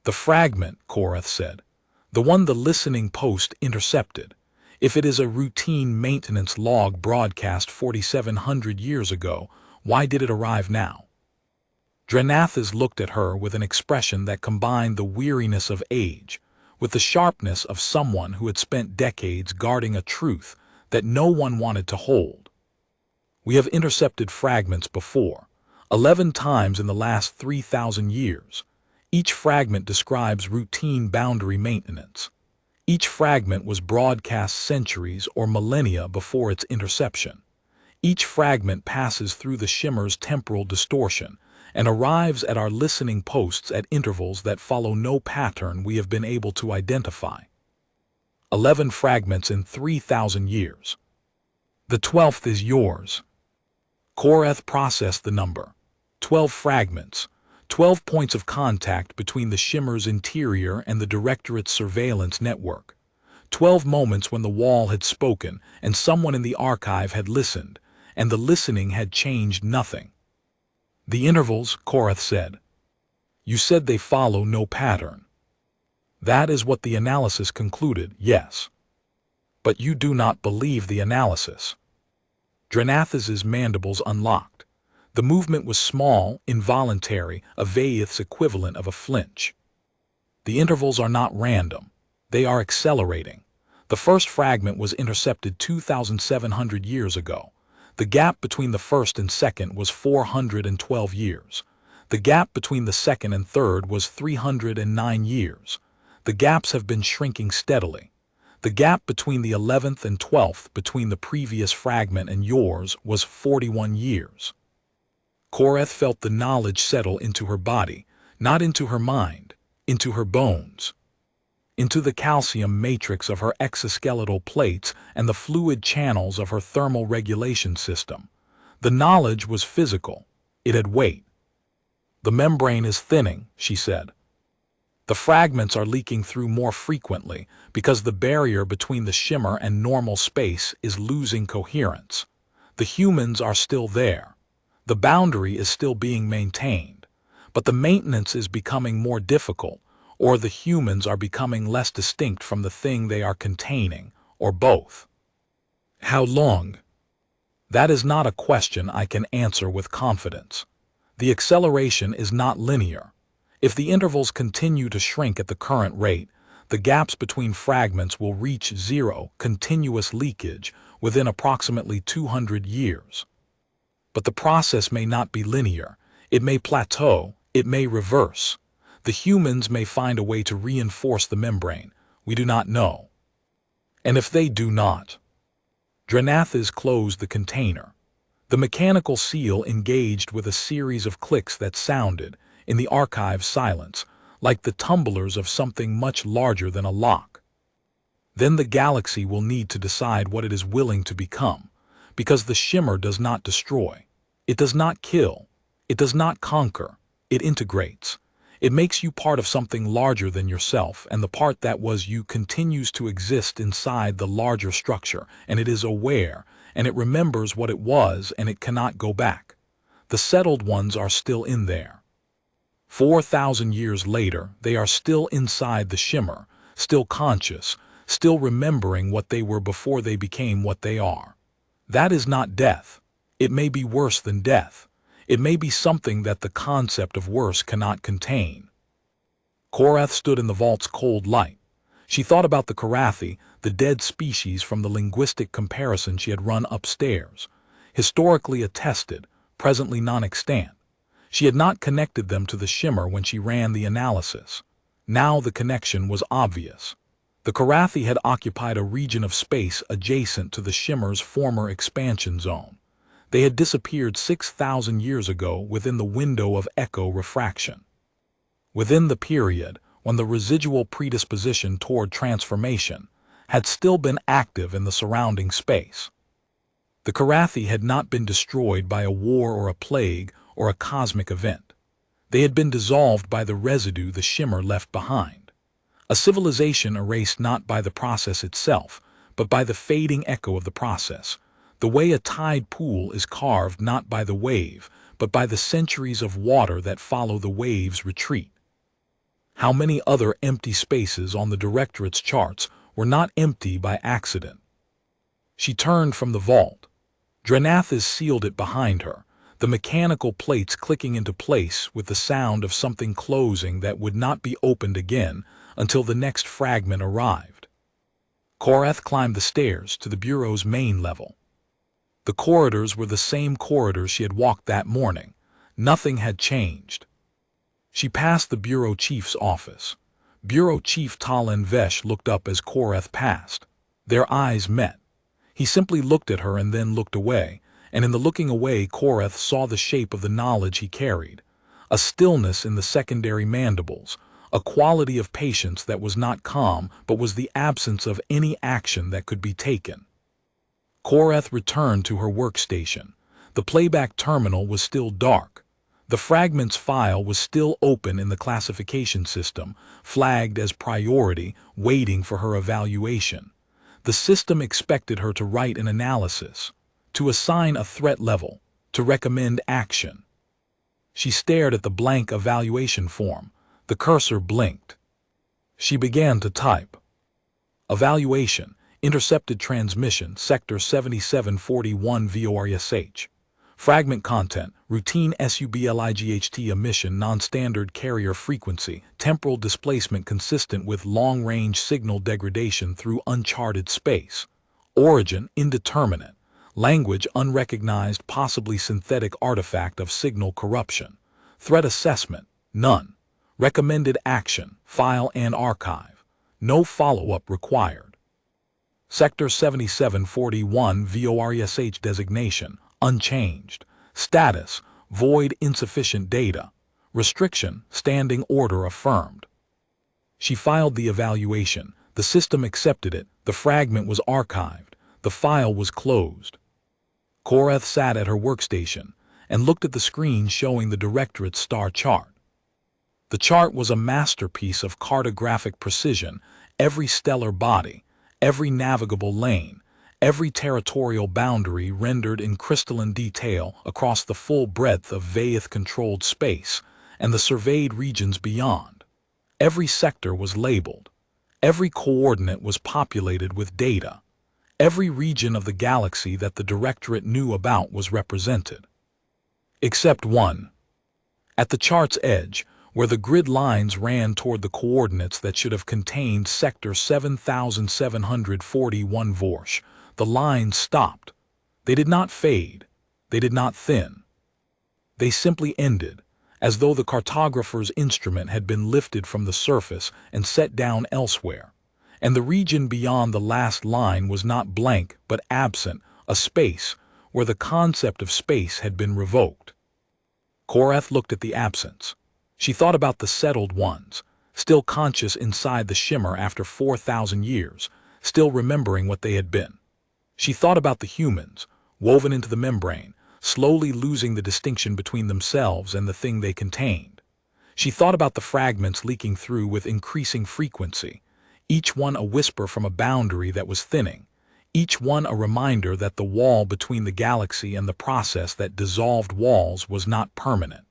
The fragment, Korath said, the one the listening post intercepted, if it is a routine maintenance log broadcast 4,700 years ago, why did it arrive now? Drenathes looked at her with an expression that combined the weariness of age with the sharpness of someone who had spent decades guarding a truth that no one wanted to hold. We have intercepted fragments before, 11 times in the last 3,000 years. Each fragment describes routine boundary maintenance. Each fragment was broadcast centuries or millennia before its interception. Each fragment passes through the shimmer's temporal distortion and arrives at our listening posts at intervals that follow no pattern we have been able to identify. 11 fragments in 3,000 years. The 12th is yours. Korath processed the number. 12 fragments, 12 points of contact between the shimmer's interior and the Directorate's surveillance network. 12 moments when the wall had spoken and someone in the archive had listened, and the listening had changed nothing. The intervals, Korath said. You said they follow no pattern. That is what the analysis concluded, yes. But you do not believe the analysis. Drenathes's mandibles unlocked. The movement was small, involuntary, a Vaith's equivalent of a flinch. The intervals are not random. They are accelerating. The first fragment was intercepted 2,700 years ago. The gap between the first and second was 412 years. The gap between the second and third was 309 years. The gaps have been shrinking steadily. The gap between the 11th and 12th between the previous fragment and yours was 41 years. Koreth felt the knowledge settle into her body, not into her mind, into her bones, into the calcium matrix of her exoskeletal plates and the fluid channels of her thermal regulation system. The knowledge was physical. It had weight. "The membrane is thinning," she said. "The fragments are leaking through more frequently because the barrier between the shimmer and normal space is losing coherence. The humans are still there. The boundary is still being maintained, but the maintenance is becoming more difficult, or the humans are becoming less distinct from the thing they are containing, or both." "How long?" "That is not a question I can answer with confidence. The acceleration is not linear. If the intervals continue to shrink at the current rate, the gaps between fragments will reach zero continuous leakage within approximately 200 years. But the process may not be linear. It may plateau. It may reverse. The humans may find a way to reinforce the membrane. We do not know. And if they do not?" Dranathes closed the container. The mechanical seal engaged with a series of clicks that sounded, in the archive silence, like the tumblers of something much larger than a lock. Then the galaxy will need to decide what it is willing to become, because the shimmer does not destroy. It does not kill. It does not conquer. It integrates. It makes you part of something larger than yourself, and the part that was you continues to exist inside the larger structure, and it is aware, and it remembers what it was, and it cannot go back. The settled ones are still in there. 4,000 years later, they are still inside the shimmer, still conscious, still remembering what they were before they became what they are. That is not death. It may be worse than death. It may be something that the concept of worse cannot contain. Koreth stood in the vault's cold light. She thought about the Karathi, the dead species from the linguistic comparison she had run upstairs, historically attested, presently non-extant. She had not connected them to the shimmer when she ran the analysis. Now the connection was obvious. The Karathi had occupied a region of space adjacent to the shimmer's former expansion zone. They had disappeared 6,000 years ago within the window of echo refraction. Within the period when the residual predisposition toward transformation had still been active in the surrounding space. The Karathi had not been destroyed by a war or a plague or a cosmic event. They had been dissolved by the residue the shimmer left behind. A civilization erased not by the process itself, but by the fading echo of the process, the way a tide pool is carved not by the wave, but by the centuries of water that follow the wave's retreat. How many other empty spaces on the directorate's charts were not empty by accident? She turned from the vault. Dranathes sealed it behind her, the mechanical plates clicking into place with the sound of something closing that would not be opened again until the next fragment arrived. Koreth climbed the stairs to the bureau's main level. The corridors were the same corridors she had walked that morning. Nothing had changed. She passed the bureau chief's office. Bureau Chief Talon Vesh looked up as Koreth passed. Their eyes met. He simply looked at her and then looked away, and in the looking away Koreth saw the shape of the knowledge he carried. A stillness in the secondary mandibles, a quality of patience that was not calm but was the absence of any action that could be taken. Koreth returned to her workstation. The playback terminal was still dark. The fragments file was still open in the classification system, flagged as priority, waiting for her evaluation. The system expected her to write an analysis, to assign a threat level, to recommend action. She stared at the blank evaluation form. The cursor blinked. She began to type. Evaluation. Intercepted transmission, Sector 7741 VORSH. Fragment content, routine sublight emission, non-standard carrier frequency, temporal displacement consistent with long-range signal degradation through uncharted space, origin indeterminate, language unrecognized, possibly synthetic artifact of signal corruption, threat assessment none, recommended action, file and archive, no follow-up required. Sector 7741 VORSH designation unchanged. Status, void, insufficient data. Restriction, standing order affirmed. She filed the evaluation. The system accepted it. The fragment was archived. The file was closed. Korath sat at her workstation and looked at the screen showing the directorate's star chart. The chart was a masterpiece of cartographic precision. Every stellar body, every navigable lane, every territorial boundary rendered in crystalline detail across the full breadth of Vaith-controlled space and the surveyed regions beyond. Every sector was labeled. Every coordinate was populated with data. Every region of the galaxy that the Directorate knew about was represented. Except one. At the chart's edge, where the grid lines ran toward the coordinates that should have contained Sector 7741 Vorsh, the lines stopped. They did not fade. They did not thin. They simply ended, as though the cartographer's instrument had been lifted from the surface and set down elsewhere, and the region beyond the last line was not blank but absent, a space where the concept of space had been revoked. Korath looked at the absence. She thought about the settled ones, still conscious inside the Shimmer after 4,000 years, still remembering what they had been. She thought about the humans, woven into the membrane, slowly losing the distinction between themselves and the thing they contained. She thought about the fragments leaking through with increasing frequency, each one a whisper from a boundary that was thinning, each one a reminder that the wall between the galaxy and the process that dissolved walls was not permanent.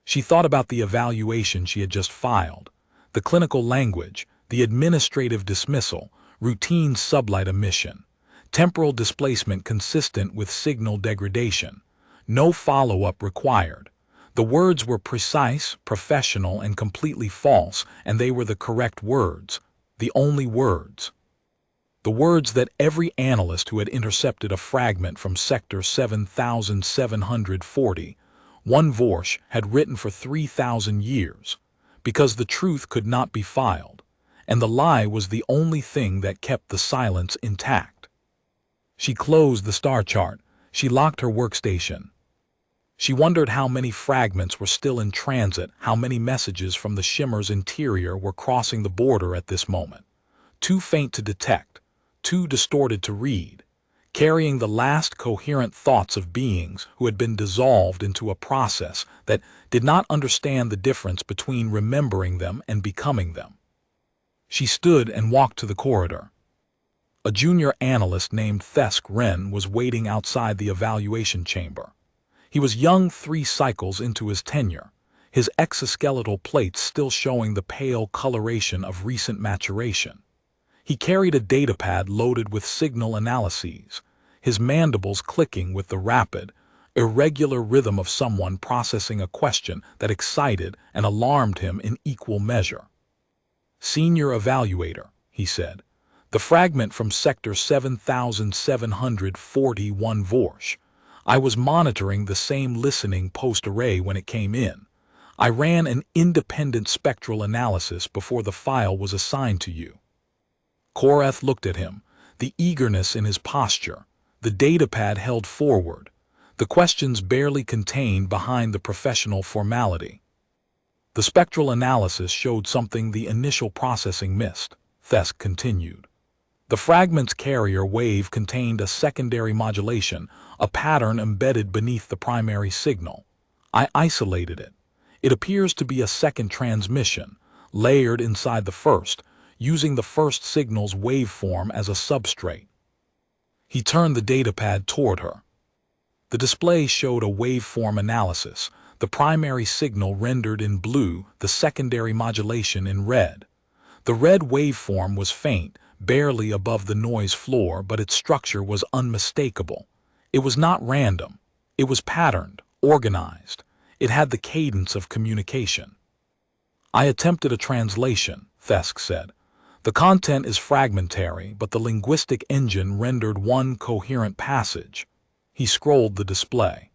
She thought about the evaluation she had just filed, the clinical language, the administrative dismissal, routine sublight emission, temporal displacement consistent with signal degradation, no follow-up required. The words were precise, professional, and completely false, and they were the correct words, the only words. The words that every analyst who had intercepted a fragment from Sector 7740, one Vorsh, had written for 3,000 years, because the truth could not be filed, and the lie was the only thing that kept the silence intact. She closed the star chart. She locked her workstation. She wondered how many fragments were still in transit, how many messages from the Shimmer's interior were crossing the border at this moment. Too faint to detect, too distorted to read, carrying the last coherent thoughts of beings who had been dissolved into a process that did not understand the difference between remembering them and becoming them. She stood and walked to the corridor. A junior analyst named Thesk Wren was waiting outside the evaluation chamber. He was young 3 cycles into his tenure, his exoskeletal plates still showing the pale coloration of recent maturation. He carried a datapad loaded with signal analyses, his mandibles clicking with the rapid, irregular rhythm of someone processing a question that excited and alarmed him in equal measure. "Senior Evaluator," he said. "The fragment from Sector 7741 Vorsh. I was monitoring the same listening post array when it came in. I ran an independent spectral analysis before the file was assigned to you." Korath looked at him, the eagerness in his posture, the datapad held forward, the questions barely contained behind the professional formality. "The spectral analysis showed something the initial processing missed," Thesk continued. "The fragment's carrier wave contained a secondary modulation, a pattern embedded beneath the primary signal. I isolated it. It appears to be a second transmission, layered inside the first, using the first signal's waveform as a substrate." He turned the datapad toward her. The display showed a waveform analysis, the primary signal rendered in blue, the secondary modulation in red. The red waveform was faint, barely above the noise floor, but its structure was unmistakable. It was not random. It was patterned, organized. It had the cadence of communication. I attempted a translation, Thesk said. The content is fragmentary, but the linguistic engine rendered one coherent passage. He scrolled the display.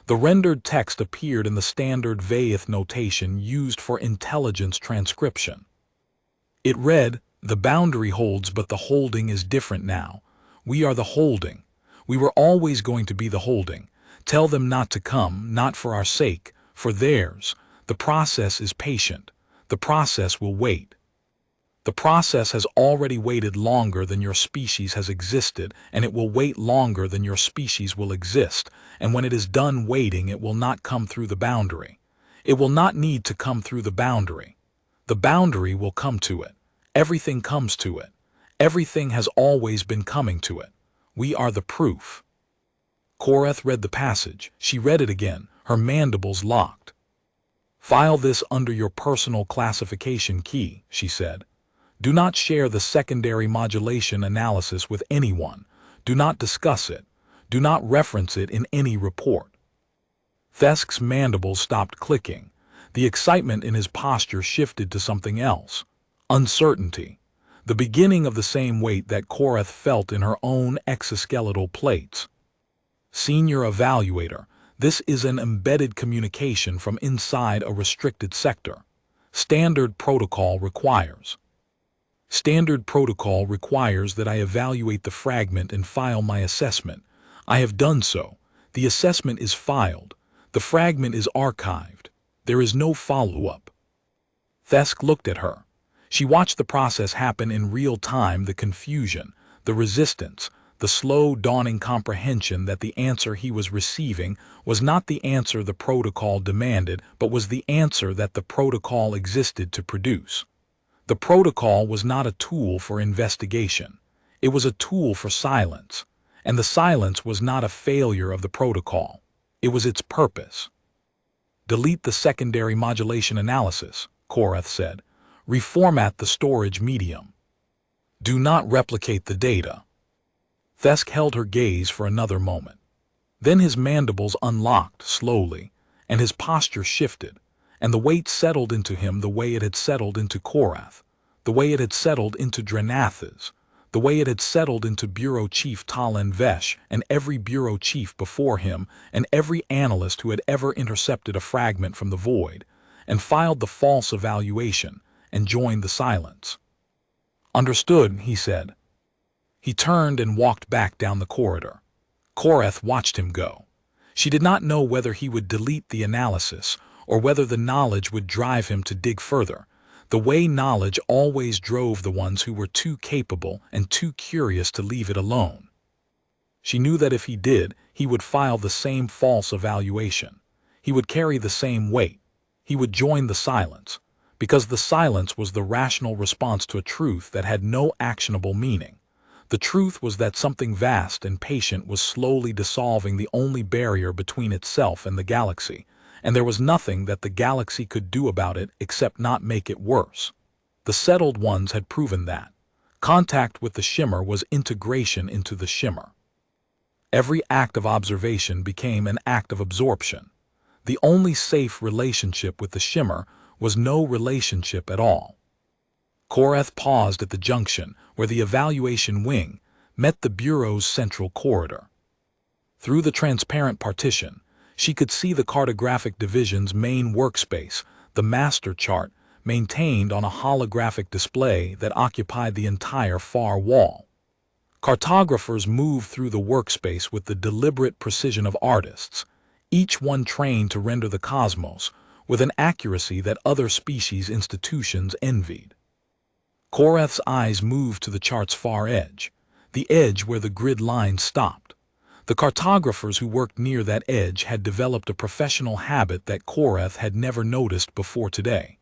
The rendered text appeared in the standard Vaith notation used for intelligence transcription. It read, "The boundary holds, but the holding is different now. We are the holding. We were always going to be the holding. Tell them not to come, not for our sake, for theirs. The process is patient. The process will wait. The process has already waited longer than your species has existed, and it will wait longer than your species will exist, and when it is done waiting, it will not come through the boundary. It will not need to come through the boundary. The boundary will come to it. Everything comes to it. Everything has always been coming to it. We are the proof." Korath read the passage. She read it again, her mandibles locked. "File this under your personal classification key," she said. "Do not share the secondary modulation analysis with anyone. Do not discuss it. Do not reference it in any report." Thesk's mandibles stopped clicking. The excitement in his posture shifted to something else. Uncertainty. The beginning of the same weight that Korath felt in her own exoskeletal plates. "Senior Evaluator, this is an embedded communication from inside a restricted sector. Standard protocol requires. Standard protocol requires that I evaluate the fragment and file my assessment. I have done so. The assessment is filed. The fragment is archived. There is no follow-up." Thesk looked at her. She watched the process happen in real time, the confusion, the resistance, the slow dawning comprehension that the answer he was receiving was not the answer the protocol demanded, but was the answer that the protocol existed to produce. The protocol was not a tool for investigation. It was a tool for silence, and the silence was not a failure of the protocol. It was its purpose. "Delete the secondary modulation analysis," Korath said. "Reformat the storage medium. Do not replicate the data." Thesk held her gaze for another moment. Then his mandibles unlocked slowly, and his posture shifted, and the weight settled into him the way it had settled into Korath, the way it had settled into Dranathas, the way it had settled into Bureau Chief Talon Vesh and every Bureau Chief before him and every analyst who had ever intercepted a fragment from the void, and filed the false evaluation, and joined the silence. "Understood," he said. He turned and walked back down the corridor. Korath watched him go. She did not know whether he would delete the analysis or whether the knowledge would drive him to dig further, the way knowledge always drove the ones who were too capable and too curious to leave it alone. She knew that if he did, he would file the same false evaluation. He would carry the same weight. He would join the silence, because the silence was the rational response to a truth that had no actionable meaning. The truth was that something vast and patient was slowly dissolving the only barrier between itself and the galaxy, and there was nothing that the galaxy could do about it except not make it worse. The settled ones had proven that. Contact with the Shimmer was integration into the Shimmer. Every act of observation became an act of absorption. The only safe relationship with the Shimmer was no relationship at all. Korath paused at the junction where the evaluation wing met the Bureau's central corridor. Through the transparent partition, she could see the Cartographic Division's main workspace, the master chart, maintained on a holographic display that occupied the entire far wall. Cartographers moved through the workspace with the deliberate precision of artists, each one trained to render the cosmos with an accuracy that other species institutions envied. Korath's eyes moved to the chart's far edge, the edge where the grid lines stopped. The cartographers who worked near that edge had developed a professional habit that Korath had never noticed before today.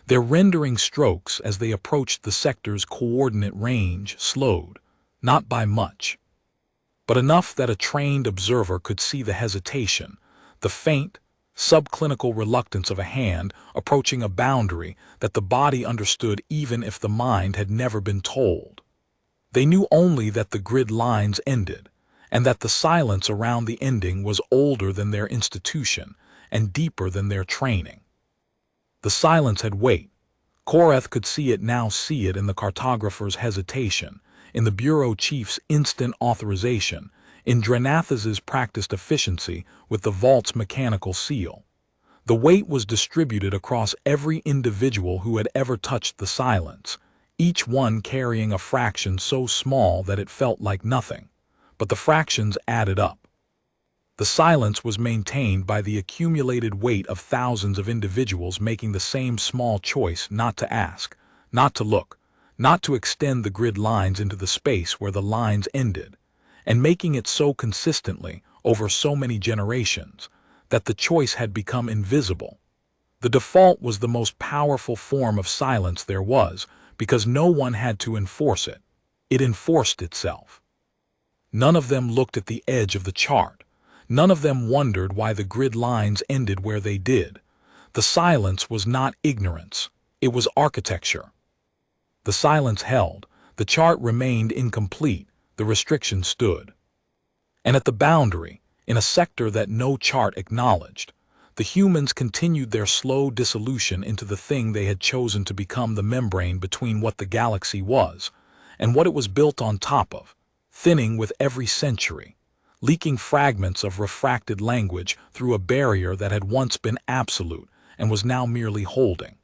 Their rendering strokes as they approached the sector's coordinate range slowed, not by much, but enough that a trained observer could see the hesitation, the faint, subclinical reluctance of a hand approaching a boundary that the body understood even if the mind had never been told. They knew only that the grid lines ended, and that the silence around the ending was older than their institution and deeper than their training. The silence had weight. Korath could see it in the cartographer's hesitation, in the bureau chief's instant authorization, in Drenathas's practiced efficiency with the vault's mechanical seal. The weight was distributed across every individual who had ever touched the silence, each one carrying a fraction so small that it felt like nothing. But the fractions added up. The silence was maintained by the accumulated weight of thousands of individuals making the same small choice not to ask, not to look, not to extend the grid lines into the space where the lines ended, and making it so consistently over so many generations that the choice had become invisible. The default was the most powerful form of silence there was because no one had to enforce it. It enforced itself. None of them looked at the edge of the chart. None of them wondered why the grid lines ended where they did. The silence was not ignorance. It was architecture. The silence held. The chart remained incomplete. The restriction stood. And at the boundary, in a sector that no chart acknowledged, the humans continued their slow dissolution into the thing they had chosen to become, the membrane between what the galaxy was and what it was built on top of, thinning with every century, leaking fragments of refracted language through a barrier that had once been absolute and was now merely holding.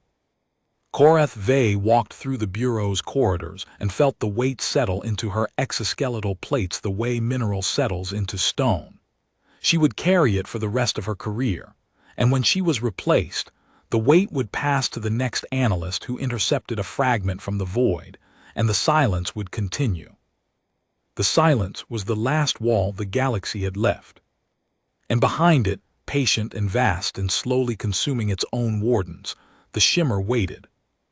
Korath Vey walked through the Bureau's corridors and felt the weight settle into her exoskeletal plates the way mineral settles into stone. She would carry it for the rest of her career, and when she was replaced, the weight would pass to the next analyst who intercepted a fragment from the void, and the silence would continue. The silence was the last wall the galaxy had left. And behind it, patient and vast and slowly consuming its own wardens, the Shimmer waited,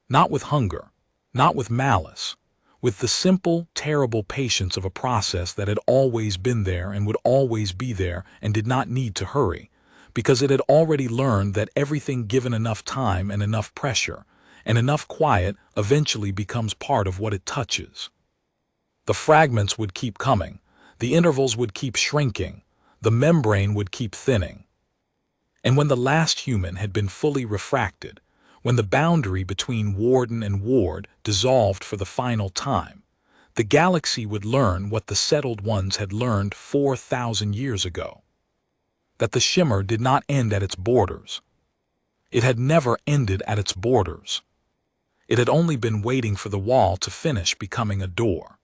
not with hunger, not with malice, with the simple, terrible patience of a process that had always been there and would always be there and did not need to hurry, because it had already learned that everything given enough time and enough pressure and enough quiet eventually becomes part of what it touches. The fragments would keep coming, the intervals would keep shrinking, the membrane would keep thinning. And when the last human had been fully refracted, when the boundary between warden and ward dissolved for the final time, the galaxy would learn what the settled ones had learned 4,000 years ago. That the Shimmer did not end at its borders. It had never ended at its borders. It had only been waiting for the wall to finish becoming a door.